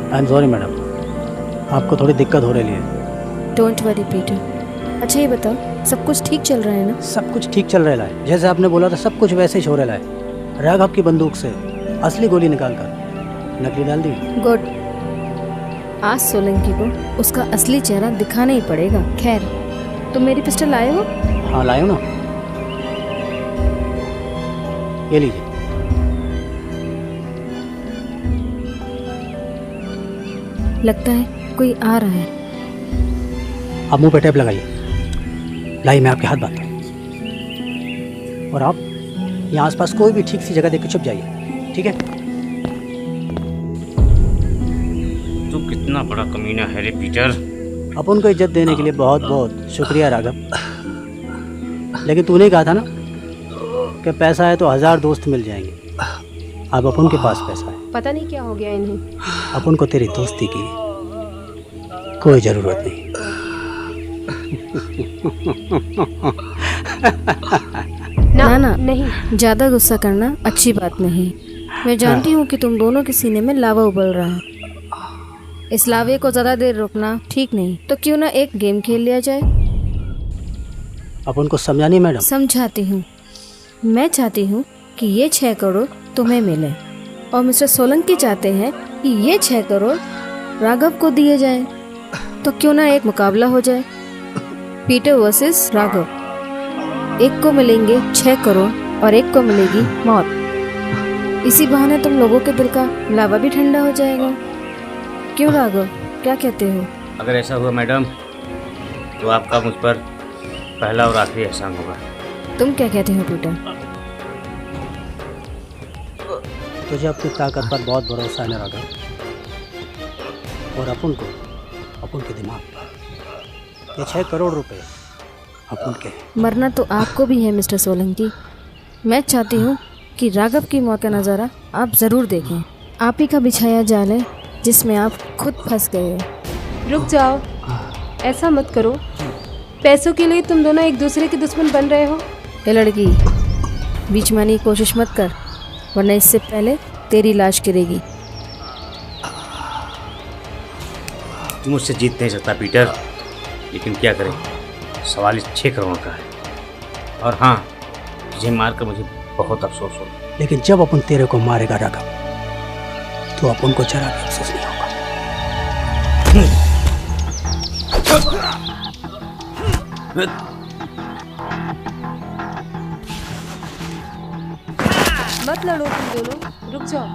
आई एम सॉरी मैडम, आपको थोड़ी दिक्कत हो रही है। Don't worry Peter. अच्छा ये बताओ, सब कुछ ठीक चल रहा है ना? सब कुछ ठीक चल रहा है, जैसे आपने बोला था सब कुछ वैसे ही हो रहा है। राघव की बंदूक से असली गोली निकालकर नकली डाल दी। गुड। आज सोलंकी को उसका असली चेहरा दिखाना ही पड़ेगा। खैर, तुम मेरी पिस्टल लाए हो? हाँ लाए हो ना, ये लीजिए। लगता है कोई आ रहा है। आप मुंह पे टेप लगाइए। लाइए, मैं आपके हाथ बांधता हूँ। और आप यहाँ आसपास कोई भी ठीक सी जगह देख के छुप जाइए, ठीक है? तू कितना बड़ा कमीना है रे पीटर। अपन को इज्जत देने के लिए बहुत बहुत शुक्रिया राघव, लेकिन तूने कहा था ना कि पैसा है तो 1000 दोस्त मिल जाएंगे। अब अपन के पास पैसा है। पता नहीं क्या हो गया इन्हें। अपन को तेरी दोस्ती की कोई ज़रूरत नहीं। ना नहीं, ज़्यादा गुस्सा करना अच्छी बात नहीं। मैं जानती हूँ कि तुम दोनों के सीने में लावा उबल रहा है। इस लावे को ज़्यादा देर रोकना ठीक नहीं, तो क्यों ना एक गेम खेल लिया जाए? अपन को समझानी मैडम। समझाती हूँ। मैं चाहती हूँ कि ये 6 करोड़ तुम्हें मिले और मिस्टर सोलंकी चाहते हैं कि ये 6 करोड़ राघव को दिए जाए। तो क्यों ना एक मुकाबला हो जाए, पीटर वर्सेस राघव। एक को मिलेंगे 6 करोड़ और एक को मिलेगी मौत। इसी बहाने तुम लोगों के दिल का लावा भी ठंडा हो जाएगा। क्यों राघव, क्या कहते हो? अगर ऐसा हुआ मैडम, तो आपका मुझ पर पहला और आखिरी एहसान होगा। तुम क्या कहते हो पीटर? तुझे अपनी ताकत पर बहुत भरोसा है राघव, और अपन को अपन के दिमाग पर। ये 6 करोड़ रुपए अपन के। मरना तो आपको भी है मिस्टर सोलंकी। मैं चाहती हूँ कि राघव की मौत का नज़ारा आप ज़रूर देखें। आप ही का बिछाया जाल है जिसमें आप खुद फंस गए हो। रुक जाओ, ऐसा मत करो। पैसों के लिए तुम दोनों एक दूसरे के दुश्मन बन रहे हो। ये लड़की, बीच में आने की कोशिश मत कर, वरना इससे पहले तेरी लाश गिरेगी। तू मुझसे जीत नहीं सकता पीटर, लेकिन क्या करें, सवाल इस 6 करोड़ का है। और हाँ, तुझे मारकर मुझे बहुत अफसोस हो। लेकिन जब अपन तेरे को मारेगा राघव, तो अपन को जरा भी अफसोस नहीं होगा। मत लड़ो तुम दोनों, रुक जाओ।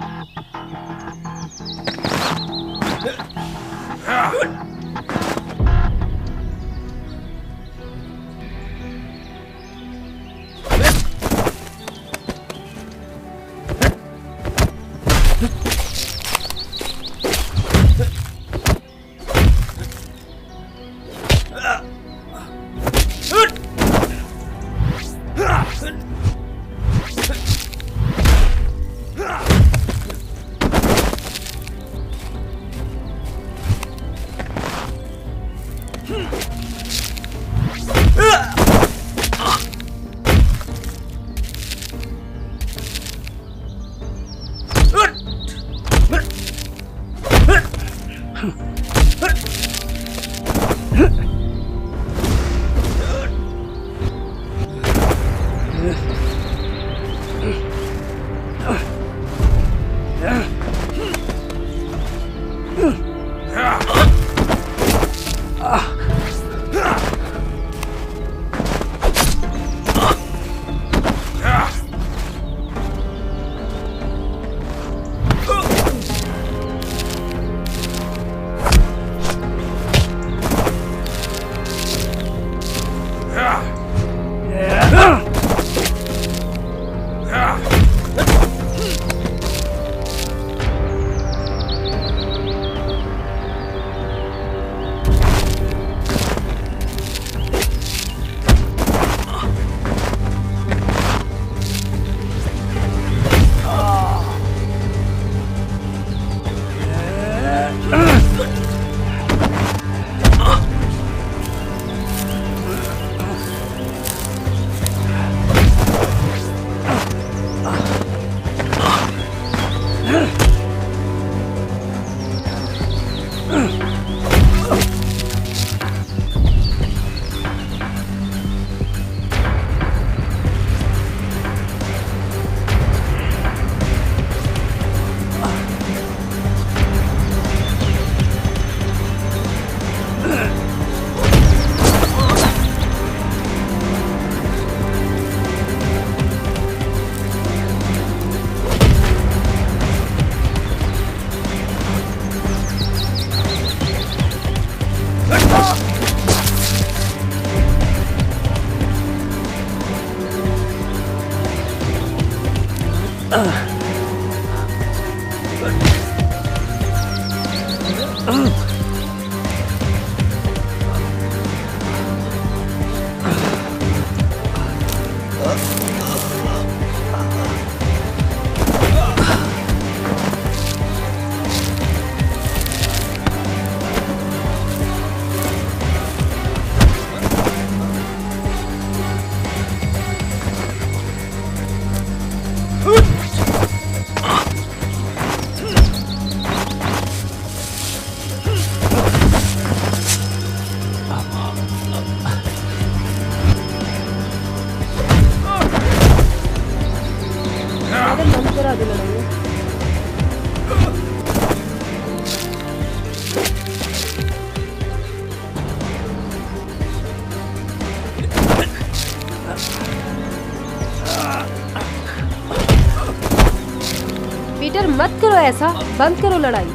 पीटर मत करो ऐसा, बंद करो लड़ाई।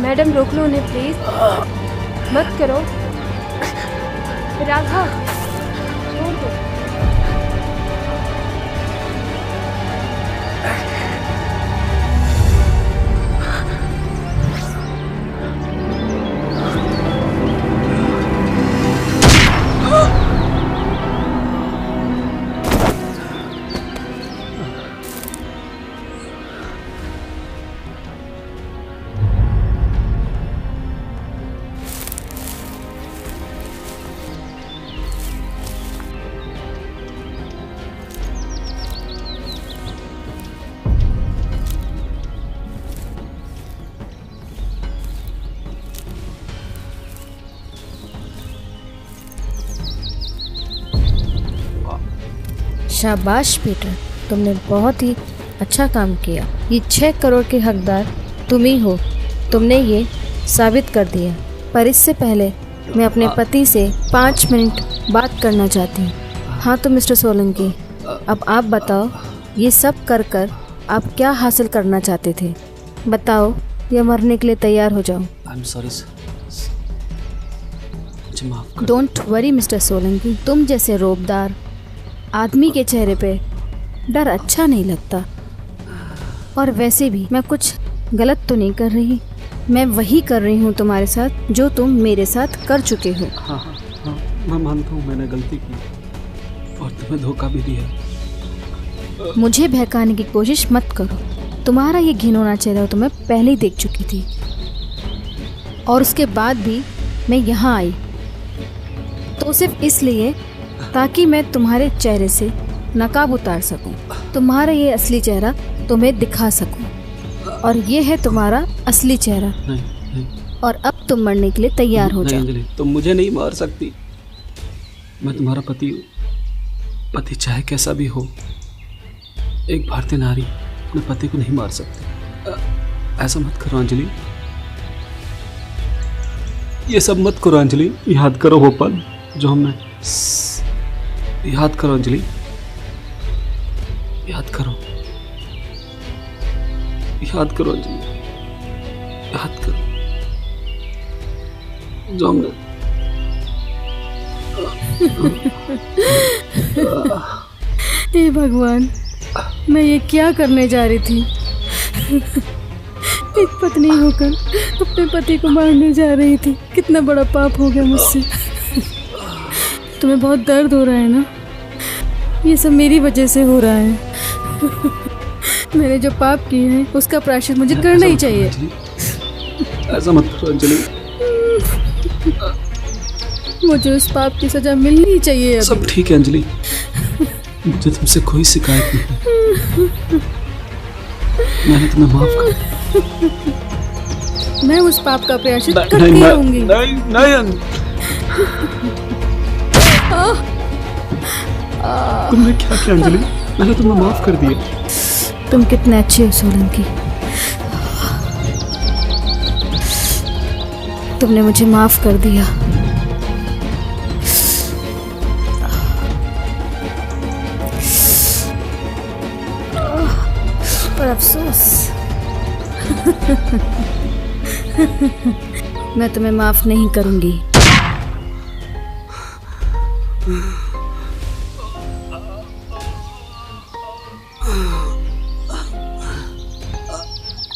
मैडम रोक लो उन्हें प्लीज, मत करो। राघव छोड़ दो। शाबाश पीटर, तुमने बहुत ही अच्छा काम किया। ये 6 करोड़ के हकदार तुम ही हो। तुमने ये साबित कर दिया। पर इससे पहले मैं अपने पति से 5 मिनट बात करना चाहती हूँ। हाँ तो मिस्टर सोलंकी, अब आप बताओ, ये सब कर आप क्या हासिल करना चाहते थे? बताओ या मरने के लिए तैयार हो जाओ। I'm sorry sir. मुझे माफ कर। डोंट वरी मिस्टर सोलंकी, तुम जैसे रोबदार आदमी के चेहरे पे डर अच्छा नहीं लगता। और वैसे भी मैं कुछ गलत तो नहीं कर रही। मैं वही कर रही हूँ तुम्हारे साथ जो तुम मेरे साथ कर चुके हो। हाँ, मैं मानता हूँ मैंने गलती की और तुम्हें धोखा भी दिया। मुझे बहकाने की कोशिश मत करो। तुम्हारा ये घिनौना चेहरा तो मैं पहले ही देख चुकी थी, और उसके बाद भी मैं यहाँ आई तो सिर्फ इसलिए ताकि मैं तुम्हारे चेहरे से नकाब उतार सकूं, तुम्हारा ये असली चेहरा तुम्हें दिखा सकूं। और ये है तुम्हारा असली चेहरा। नहीं। और अब तुम मरने के लिए तैयार हो जाओ। अंजलि, तुम मुझे नहीं मार सकती। मैं तुम्हारा पति हूँ। पति चाहे कैसा भी हो, एक भारतीय नारी अपने पति को नहीं मार सकती। ऐसा मत करो अंजलि, ये सब मत करो अंजलि। याद करो वो पल जो हमने, याद करो अंजलि, याद करो अंजलि, याद करो जो हमने। हे भगवान, मैं ये क्या करने जा रही थी? एक पत्नी होकर अपने पति को मारने जा रही थी। कितना बड़ा पाप हो गया मुझसे। तुम्हें बहुत दर्द हो रहा है ना? ये सब मेरी वजह से हो रहा है। मैंने जो पाप किए हैं उसका प्रायश्चित मुझे करना ही चाहिए। ऐसा मत करो अंजलि। मुझे उस पाप की सजा मिलनी ही चाहिए अभी। सब ठीक है अंजलि, मुझे तुमसे कोई शिकायत नहीं। मैंने तुम्हें माफ कर। मैं उस पाप का प्रायश्चित करती रहूंगी। नहीं। तुमने क्या किया अंजलि? मैंने तुम्हें माफ कर दिया। तुम कितने अच्छे हो सोलंकी। तुमने मुझे माफ कर दिया। पर अफसोस मैं तुम्हें माफ नहीं करूंगी।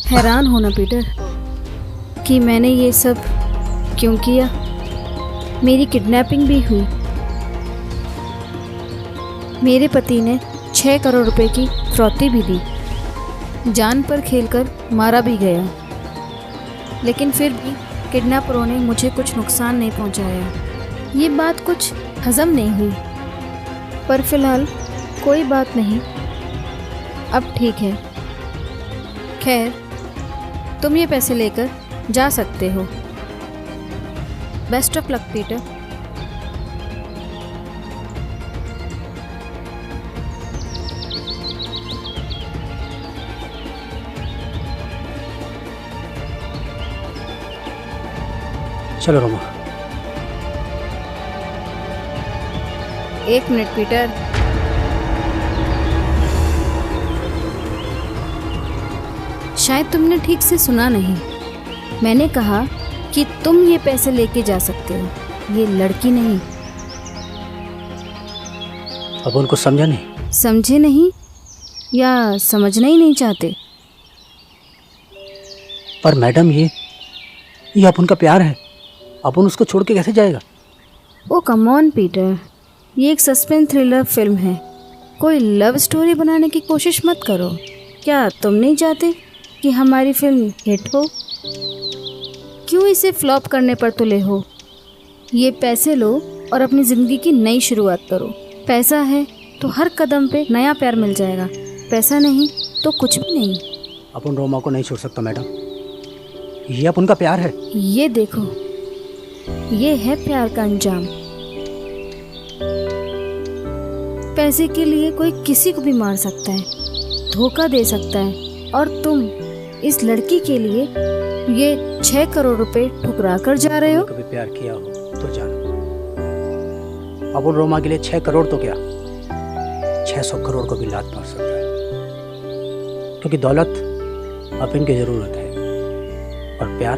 हैरान हो ना पीटर कि मैंने ये सब क्यों किया। मेरी किडनैपिंग भी हुई। मेरे पति ने 6 करोड़ रुपए की फिरौती भी दी। जान पर खेलकर मारा भी गया, लेकिन फिर भी किडनैपरों ने मुझे कुछ नुकसान नहीं पहुंचाया। ये बात कुछ हजम नहीं हुई, पर फिलहाल कोई बात नहीं, अब ठीक है। खैर, तुम ये पैसे लेकर जा सकते हो। Best of luck Peter. चलो रोमा। 1 minute Peter. शायद तुमने ठीक से सुना नहीं। मैंने कहा कि तुम ये पैसे लेके जा सकते हो, ये लड़की नहीं। अब उनको समझा नहीं? समझे नहीं या समझना ही नहीं चाहते? पर मैडम, ये अपन का प्यार है। अपन उसको छोड़ के कैसे जाएगा? ओ कम ऑन पीटर, ये एक सस्पेंस थ्रिलर फिल्म है। कोई लव स्टोरी बनाने की कोशिश मत करो। क्या तुम नहीं चाहते कि हमारी फिल्म हिट हो? क्यों इसे फ्लॉप करने पर तुले हो? ये पैसे लो और अपनी ज़िंदगी की नई शुरुआत करो। पैसा है तो हर कदम पे नया प्यार मिल जाएगा। पैसा नहीं तो कुछ भी नहीं। अपन रोमा को नहीं छोड़ सकता मैडम। ये अपन का प्यार है। ये देखो, ये है प्यार का अंजाम। पैसे के लिए कोई किसी को भी मार सकता है, धोखा दे सकता है, और तुम इस लड़की के लिए ये 6 करोड़ रुपए ठुकरा कर जा रहे हो। कभी प्यार किया हो तो जानो, अब उन रोमा के लिए 6 करोड़ तो क्या 600 करोड़ को भी लात मार सकता है, क्योंकि दौलत अब इनकी जरूरत है और प्यार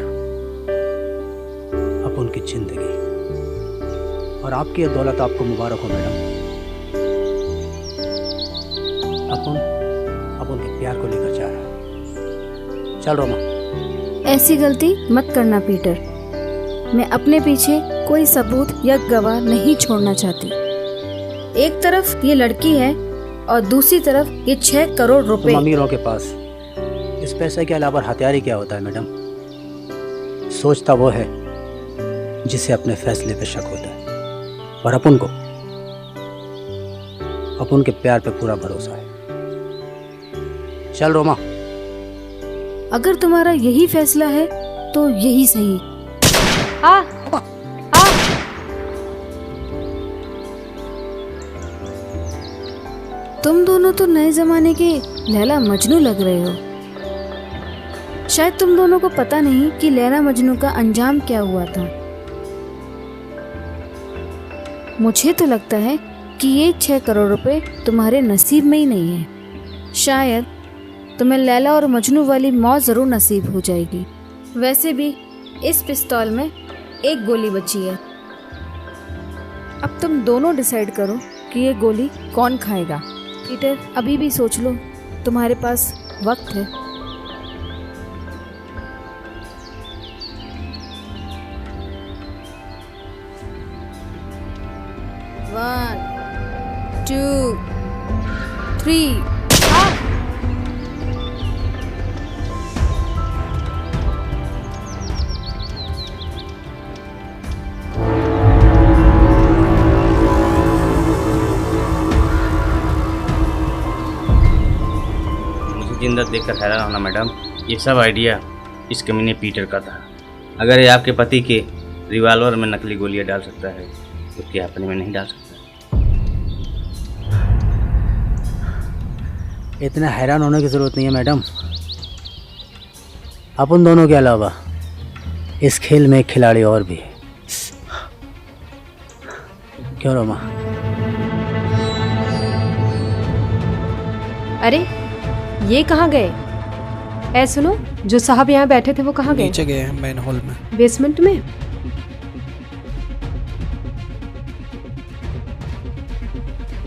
अब उनकी जिंदगी। और आपकी ये दौलत आपको मुबारक हो मैडम। अब उनके प्यार को लेकर जा रहा है। चल रोमा। ऐसी गलती मत करना पीटर, मैं अपने पीछे कोई सबूत या गवाह नहीं छोड़ना चाहती। एक तरफ ये लड़की है और दूसरी तरफ ये 6 करोड़ रुपए। तुम अमीरों के पास इस पैसे के अलावा हथियार ही क्या होता है मैडम? सोचता वो है जिसे अपने फैसले पे शक होता है, और अपन को अपन के प्यार पे पूरा भरोसा है। चल रोमा। अगर तुम्हारा यही फैसला है तो यही सही। आ तुम दोनों तो नए जमाने के लैला मजनू लग रहे हो। शायद तुम दोनों को पता नहीं कि लैला मजनू का अंजाम क्या हुआ था। मुझे तो लगता है कि ये 6 करोड़ रुपए तुम्हारे नसीब में ही नहीं है। शायद तुम्हें लैला और मजनू वाली मौत जरूर नसीब हो जाएगी। वैसे भी इस पिस्तौल में एक गोली बची है। अब तुम दोनों डिसाइड करो कि ये गोली कौन खाएगा। पीटर, अभी भी सोच लो, तुम्हारे पास वक्त है। One, 2, 3। मुझे जिंदा देखकर हैरान होना मैडम, ये सब आइडिया इस कमीने पीटर का था। अगर ये आपके पति के रिवॉल्वर में नकली गोलियां डाल सकता है तो क्या अपने में नहीं डाल सकता? इतना हैरान होने की जरूरत नहीं है मैडम। अपन दोनों के अलावा इस खेल में एक खिलाड़ी और भी है। क्यों रोमा? अरे ये कहाँ गए? ऐ सुनो, जो साहब यहाँ बैठे थे वो कहाँ गए? नीचे गए हैं मेन हॉल में। बेसमेंट में?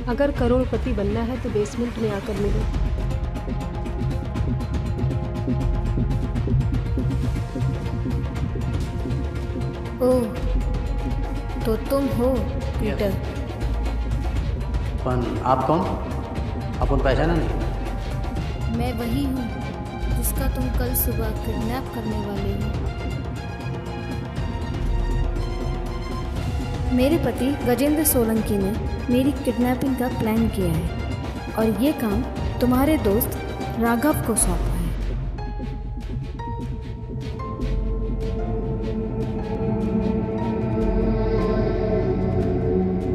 अगर करोड़पति बनना है तो बेसमेंट में आकर मिलो। ओह, तो तुम हो पीटर। आप कौन? अपन पहचाना नहीं? मैं वही हूँ जिसका तुम कल सुबह किडनैप करने वाले हो। मेरे पति गजेंद्र सोलंकी ने मेरी किडनैपिंग का प्लान किया है और ये काम तुम्हारे दोस्त राघव को सौंपा है।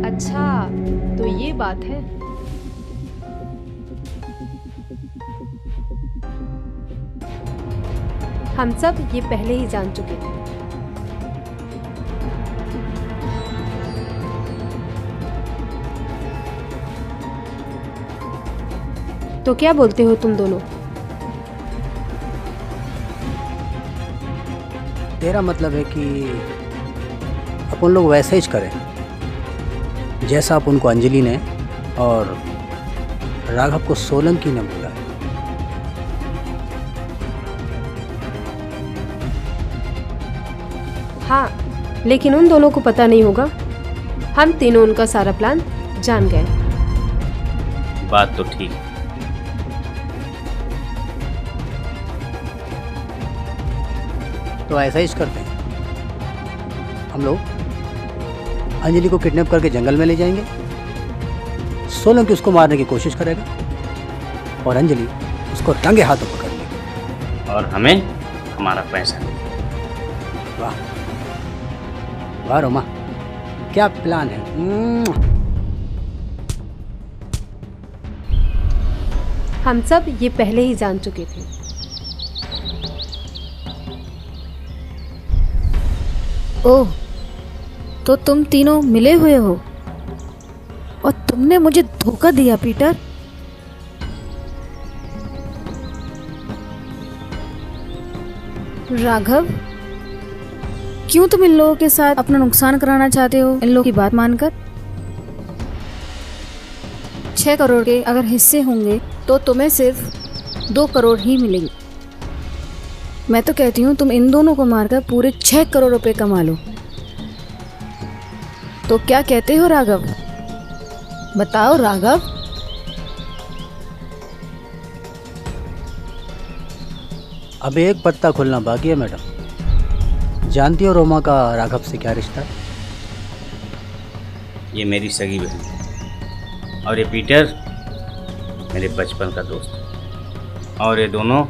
अच्छा, तो ये बात है। हम सब ये पहले ही जान चुके थे। तो क्या बोलते हो तुम दोनों? तेरा मतलब है कि अपन लोग वैसे ही करें जैसा अपन को अंजलि ने और राघव को सोलंकी ने बोला। हाँ, लेकिन उन दोनों को पता नहीं होगा। हम तीनों उनका सारा प्लान जान गए। बात तो ठीक है। तो ऐसा ही करते हैं, हम लोग अंजलि को किडनैप करके जंगल में ले जाएंगे। सोलंकी उसको मारने की कोशिश करेगा और अंजलि उसको रंगे हाथों पकड़ लेगी और हमें हमारा पैसा। वाह वाह रोमा, क्या प्लान है। हम सब ये पहले ही जान चुके थे। ओह, तो तुम तीनों मिले हुए हो और तुमने मुझे धोखा दिया पीटर। राघव, क्यों तुम इन लोगों के साथ अपना नुकसान कराना चाहते हो इन लोगों की बात मानकर? 6 करोड़ के अगर हिस्से होंगे तो तुम्हें सिर्फ 2 करोड़ ही मिलेंगे। मैं तो कहती हूँ तुम इन दोनों को मारकर पूरे 6 करोड़ रुपए कमा लो। तो क्या कहते हो राघव? बताओ राघव। अब एक पत्ता खुलना बाकी है मैडम। जानती हो रोमा का राघव से क्या रिश्ता है? ये मेरी सगी बहन है और ये पीटर मेरे बचपन का दोस्त है और ये दोनों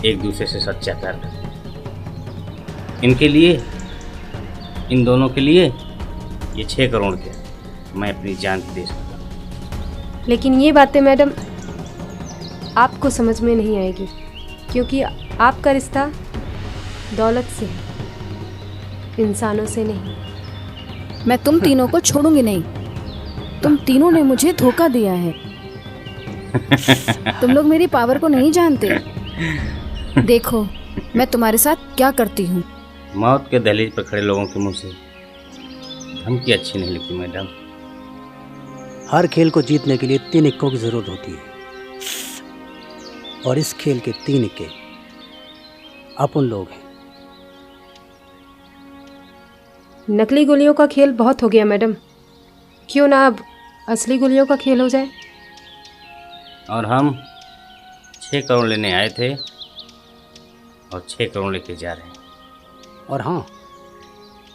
एक दूसरे से सच्चा प्यार करते हैं। इनके लिए, इन दोनों के लिए ये 6 करोड़ के मैं अपनी जान भी दे सकता हूँ। लेकिन ये बातें मैडम आपको समझ में नहीं आएगी, क्योंकि आपका रिश्ता दौलत से है, इंसानों से नहीं। मैं तुम तीनों को छोड़ूंगी नहीं। तुम तीनों ने मुझे धोखा दिया है। तुम लोग मेरी पावर को नहीं जानते। देखो मैं तुम्हारे साथ क्या करती हूँ। मौत के दहलीज पर खड़े लोगों के मुंह से धमकी अच्छी नहीं लगती मैडम। हर खेल को जीतने के लिए 3 इक्कों की जरूरत होती है और इस खेल के 3 इक्के अपन लोग हैं। नकली गोलियों का खेल बहुत हो गया मैडम, क्यों ना अब असली गोलियों का खेल हो जाए। और हम 6 करोड़ लेने आए थे और 6 करोड़ लेके जा रहे हैं। और हाँ,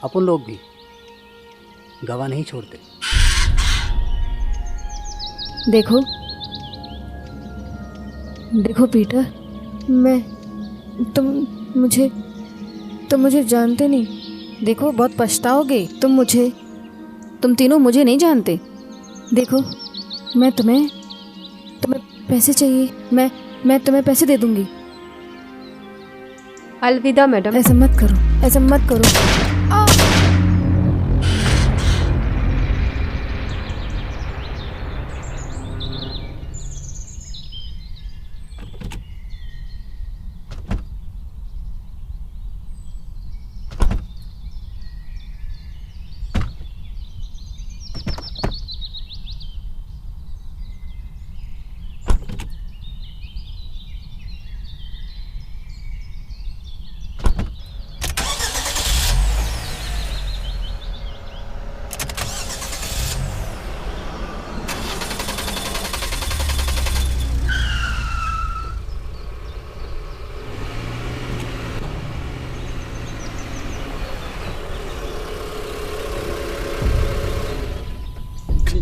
अपन लोग भी गवाह नहीं छोड़ते। देखो देखो पीटर, तुम मुझे जानते नहीं। देखो बहुत पछताओगे। तुम तीनों मुझे नहीं जानते। देखो मैं तुम्हें पैसे चाहिए, मैं तुम्हें पैसे दे दूंगी। अलविदा मैडम। ऐसा मत करो, ऐसा मत करो।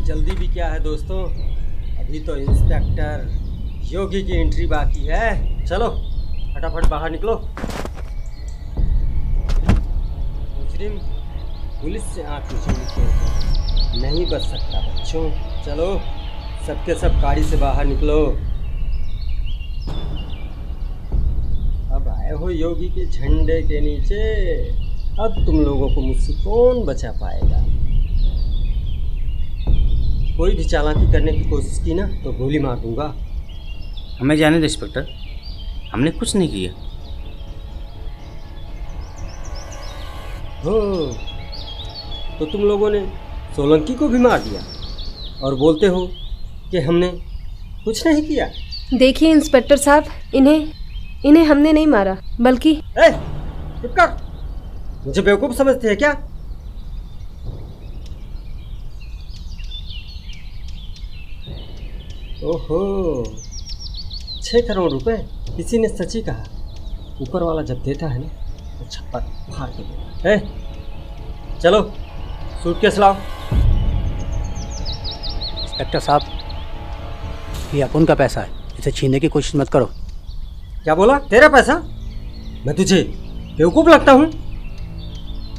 जल्दी भी क्या है दोस्तों, अभी तो इंस्पेक्टर योगी की एंट्री बाकी है। चलो फटाफट बाहर निकलो। मुजरिम पुलिस से आंख मिचोड़ के नहीं बच सकता बच्चों। चलो सबके सब गाड़ी से बाहर निकलो। अब आए हो योगी के झंडे के नीचे, अब तुम लोगों को मुझसे कौन बचा पाएगा। कोई भी चालाकी करने की कोशिश की ना तो गोली मार दूंगा। हमें जाने दो इंस्पेक्टर, हमने कुछ नहीं किया। हो तो तुम लोगों ने सोलंकी को भी मार दिया और बोलते हो कि हमने कुछ नहीं किया। देखिए इंस्पेक्टर साहब, इन्हें हमने नहीं मारा, बल्कि चुप कर, मुझे बेवकूफ समझते हैं क्या? ओहो, 6 करोड़ रुपए किसी ने सच ही कहा। ऊपर वाला जब देता है ना तो छप्पर फाड़ के देता है। चलो सूटकेस लाओ। इंस्पेक्टर साहब, ये अपन का पैसा है, इसे छीनने की कोशिश मत करो। क्या बोला? तेरा पैसा? मैं तुझे बेवकूफ लगता हूँ?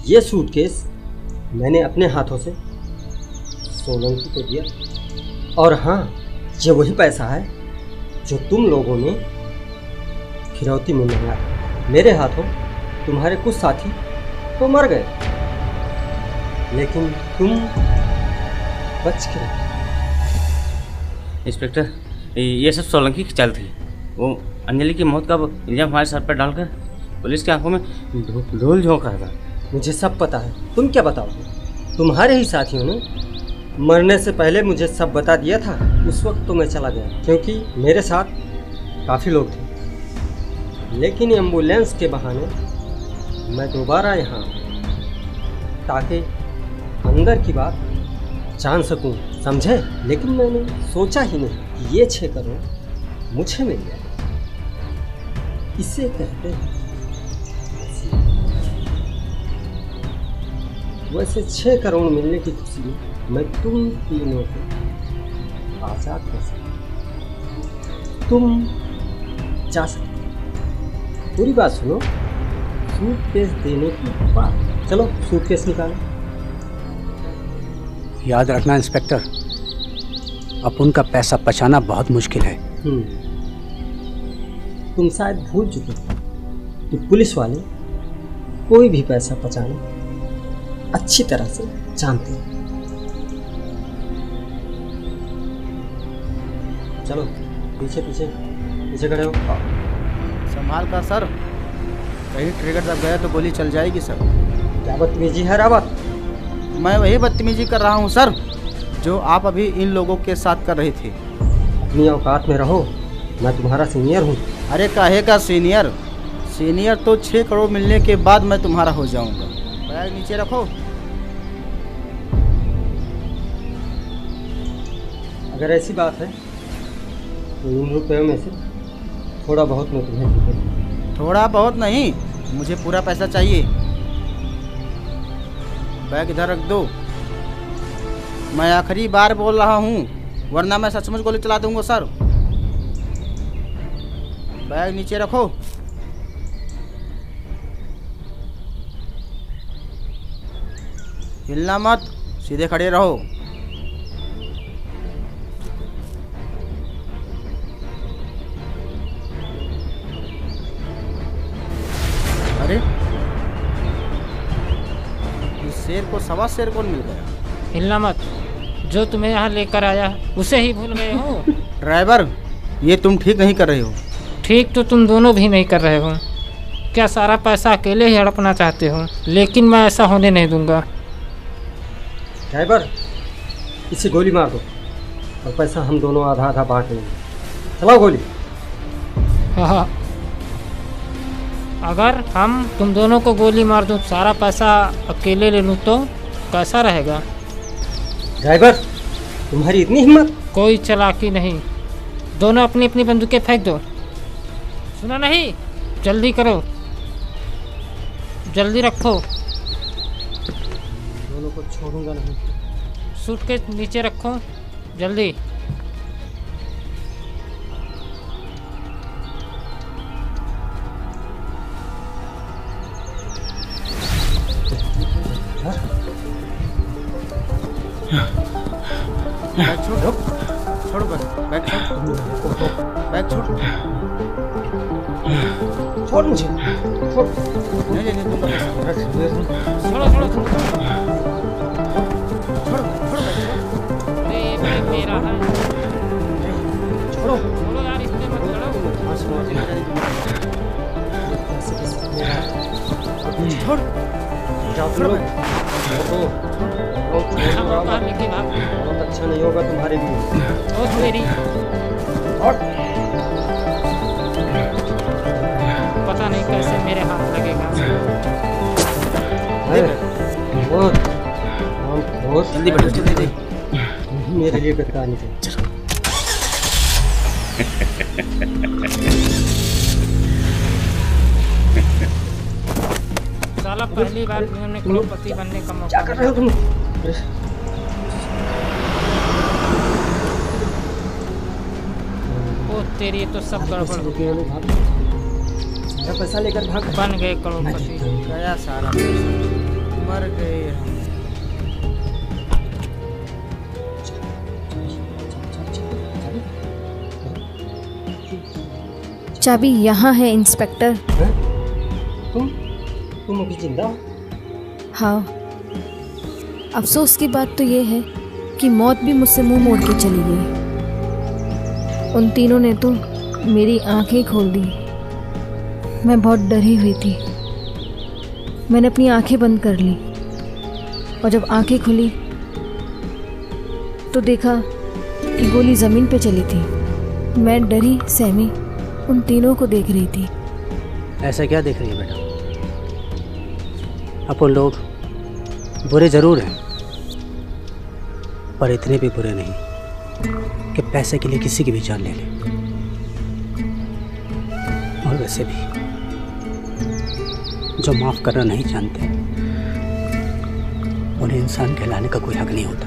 ये सूटकेस मैंने अपने हाथों से सोलंकी को दिया और हाँ, ये वही पैसा है जो तुम लोगों ने फिरौती में मंगाया। मेरे हाथों तुम्हारे कुछ साथी तो मर गए, लेकिन तुम बच के रहे। इंस्पेक्टर, ये सब सोलंकी की चाल थी। वो अंजलि की मौत का इल्जाम हमारे सर पर डालकर पुलिस की आंखों में धूल झोंक रहा था। मुझे सब पता है, तुम क्या बताओगे? तुम्हारे ही साथियों ने मरने से पहले मुझे सब बता दिया था। उस वक्त तो मैं चला गया, क्योंकि मेरे साथ काफ़ी लोग थे। लेकिन एम्बुलेंस के बहाने मैं दोबारा यहाँ ताकि अंदर की बात जान सकूं, समझे? लेकिन मैंने सोचा ही नहीं कि ये 6 करोड़ मुझे मिल गया। इसे कहते हैं वैसे 6 करोड़ मिलने की खुशी में मैं तुम तीनों को आज़ाद कर सकता। तुम जा सकते। पूरी बात सुनो। सूटकेस देने की बात। चलो सूटकेस निकालो। याद रखना इंस्पेक्टर, अब उनका पैसा बचाना बहुत मुश्किल है। तुम शायद भूल चुके हो कि पुलिस वाले कोई भी पैसा बचाना अच्छी तरह से जानते हैं। चलो पीछे पीछे पीछे खड़े हो। संभाल कर सर, कहीं ट्रिगर दब गया तो गोली चल जाएगी सर। क्या बदतमीजी है रावत? मैं वही बदतमीजी कर रहा हूँ सर जो आप अभी इन लोगों के साथ कर रहे थे। अपनी औकात में रहो, मैं तुम्हारा सीनियर हूँ। अरे काहे का सीनियर? सीनियर तो 6 करोड़ मिलने के बाद मैं तुम्हारा हो जाऊंगा। बैग नीचे रखो। अगर ऐसी बात है तो इन रुपयों में से थोड़ा बहुत मैं तुम्हें दूंगा। थोड़ा बहुत नहीं, मुझे पूरा पैसा चाहिए। बैग इधर रख दो। मैं आखिरी बार बोल रहा हूँ, वरना मैं सचमुच गोली चला दूंगा सर। बैग नीचे रखो। हिलना मत, सीधे खड़े रहो। अरे इस शेर को सवा शेर कौन मिल गया? हिलना मत, जो तुम्हें यहाँ लेकर आया उसे ही भूल गए हो। ड्राइवर, ये तुम ठीक नहीं कर रहे हो। ठीक तो तुम दोनों भी नहीं कर रहे हो। क्या सारा पैसा अकेले ही हड़पना चाहते हो? लेकिन मैं ऐसा होने नहीं दूंगा। ड्राइवर, इसे गोली मार दो और पैसा हम दोनों आधा आधा बांट लेंगे। चलाओ गोली। हाँ, अगर हम तुम दोनों को गोली मार दूं, सारा पैसा अकेले ले लूं तो कैसा रहेगा? ड्राइवर, तुम्हारी इतनी हिम्मत? कोई चालाकी नहीं, दोनों अपनी अपनी बंदूकें फेंक दो। सुना नहीं? जल्दी करो, जल्दी रखो। दोनों को छोड़ूंगा नहीं। सूट के नीचे रखो, जल्दी। बैग छोड़, छोड़ो बैग, बैग छोड़, छोड़ मुझे, छोड़। नहीं दूंगा पैसा। छोड़ो छोड़ो छोड़ो, अरे ये बैग मेरा है। छोड़ो छोड़ो यार, इसमें मत लड़ो। छोड़, जाओ तुम लोग। बाहर लेके भाग। बहुत अच्छा नहीं होगा तुम्हारे लिए। ओ मेरी, और पता नहीं कैसे मेरे हाथ लगेगा। बहुत जल्दी बैठो, जल्दी दे। मेरे लिए बेकार नहीं थे। साला पहली बार उन्होंने करोड़पति बनने का मौका क्या कर रहे हो तुम? ओ तेरी, ये तो सब गड़बड़ हो रुपये में भाग। सारा पैसा लेकर भाग। बन गए करोड़पति। गया सारा पैसा, मर गए हम। चाबी यहाँ है इंस्पेक्टर। हैं? तुम अभी जिंदा हो? हाँ, अफसोस की बात तो ये है कि मौत भी मुझसे मुंह मोड़ के चली गई। उन तीनों ने तो मेरी आंखें खोल दी। मैं बहुत डरी हुई थी। मैंने अपनी आंखें बंद कर ली और जब आंखें खुली तो देखा कि गोली ज़मीन पे चली थी। मैं डरी सहमी उन तीनों को देख रही थी। ऐसा क्या देख रही है बेटा? अपन लोग बुरे ज़रूर हैं, पर इतने भी बुरे नहीं कि पैसे के लिए किसी की भी जान ले लें। और वैसे भी जो माफ़ करना नहीं जानते उन्हें इंसान कहलाने का कोई हक नहीं होता।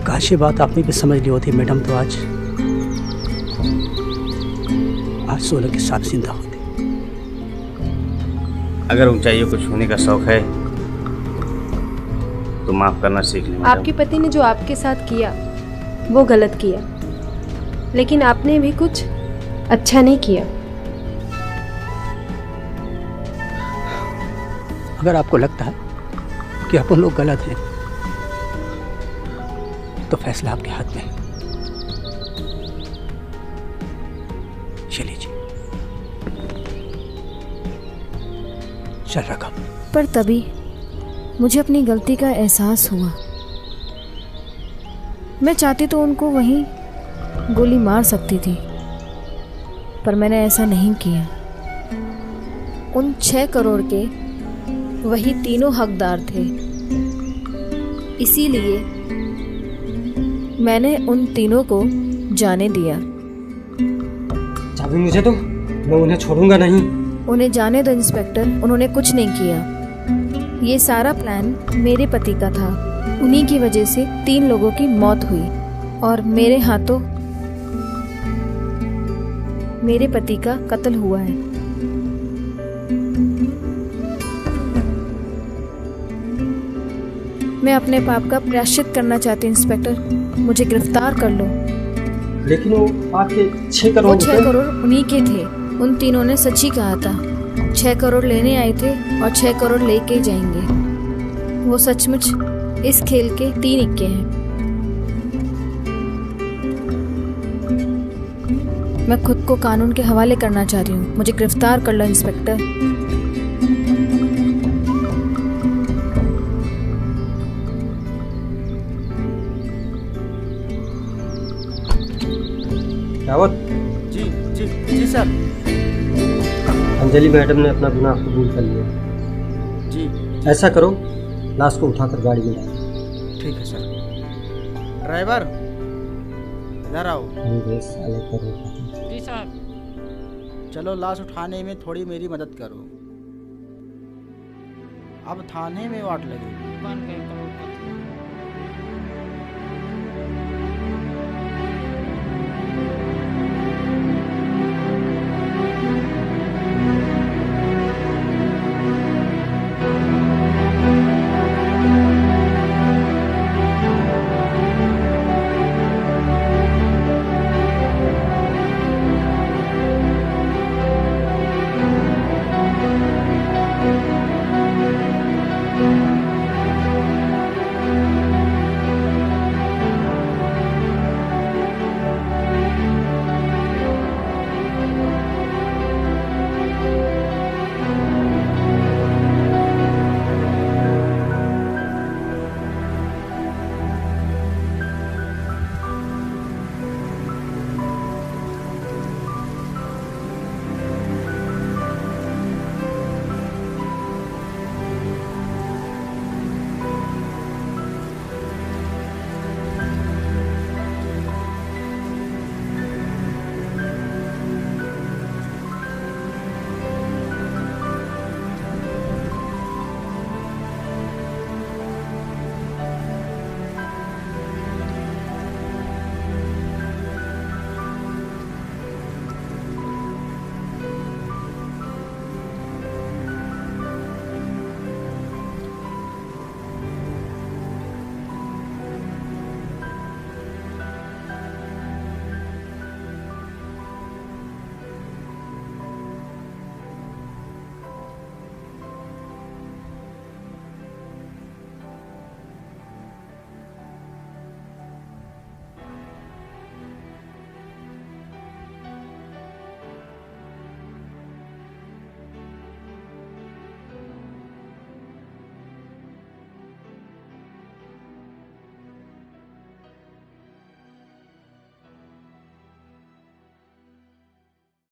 काश ये बात आपने भी समझ ली होती मैडम, तो आज सोलह के साथ जिंदा होते। अगर ऊंचाइयों को छूने का शौक है तो माफ करना सीख लें मैडम। आपके पति ने जो आपके साथ किया वो गलत किया, लेकिन आपने भी कुछ अच्छा नहीं किया। अगर आपको लगता है कि अपन लोग गलत हैं तो फैसला आपके हाथ में है। चलिए जी, चल रखा। पर तभी मुझे अपनी गलती का एहसास हुआ। मैं चाहती तो उनको वहीं गोली मार सकती थी, पर मैंने ऐसा नहीं किया। उन 6 करोड़ के वही तीनों हकदार थे, इसीलिए मैंने उन तीनों को जाने दिया। चाबी मुझे दो, मैं उन्हें छोड़ूंगा नहीं। उन्हें जाने दो इंस्पेक्टर, उन्होंने कुछ नहीं किया। ये सारा प्लान मेरे पति का था। उन्हीं की वजह से 3 लोगों की मौत हुई और मेरे हाथों मेरे पति का कत्ल हुआ है। मैं अपने पाप का प्रायश्चित करना चाहती हूँ इंस्पेक्टर, मुझे गिरफ्तार कर लो। लेकिन वो आपके 6 करोड़ वो 6 करोड़ उन्हीं के थे। उन तीनों ने सच ही कहा था। 6 करोड़ लेने आए थे और 6 करोड़ लेके जाएंगे। वो सचमुच इस खेल के 3 इक्के हैं। मैं खुद को कानून के हवाले करना चाह रही हूँ, मुझे गिरफ्तार कर लो इंस्पेक्टर। रावत जी जी जी सर। अंजलि मैडम ने अपना गुनाह कबूल कर लिया। जी ऐसा करो, लाश को उठाकर गाड़ी में लाओ। ठीक है सर। ड्राइवर इधर आओ। जी साहब। चलो लाश उठाने में थोड़ी मेरी मदद करो। अब थाने में वाट लगेगी। बन गए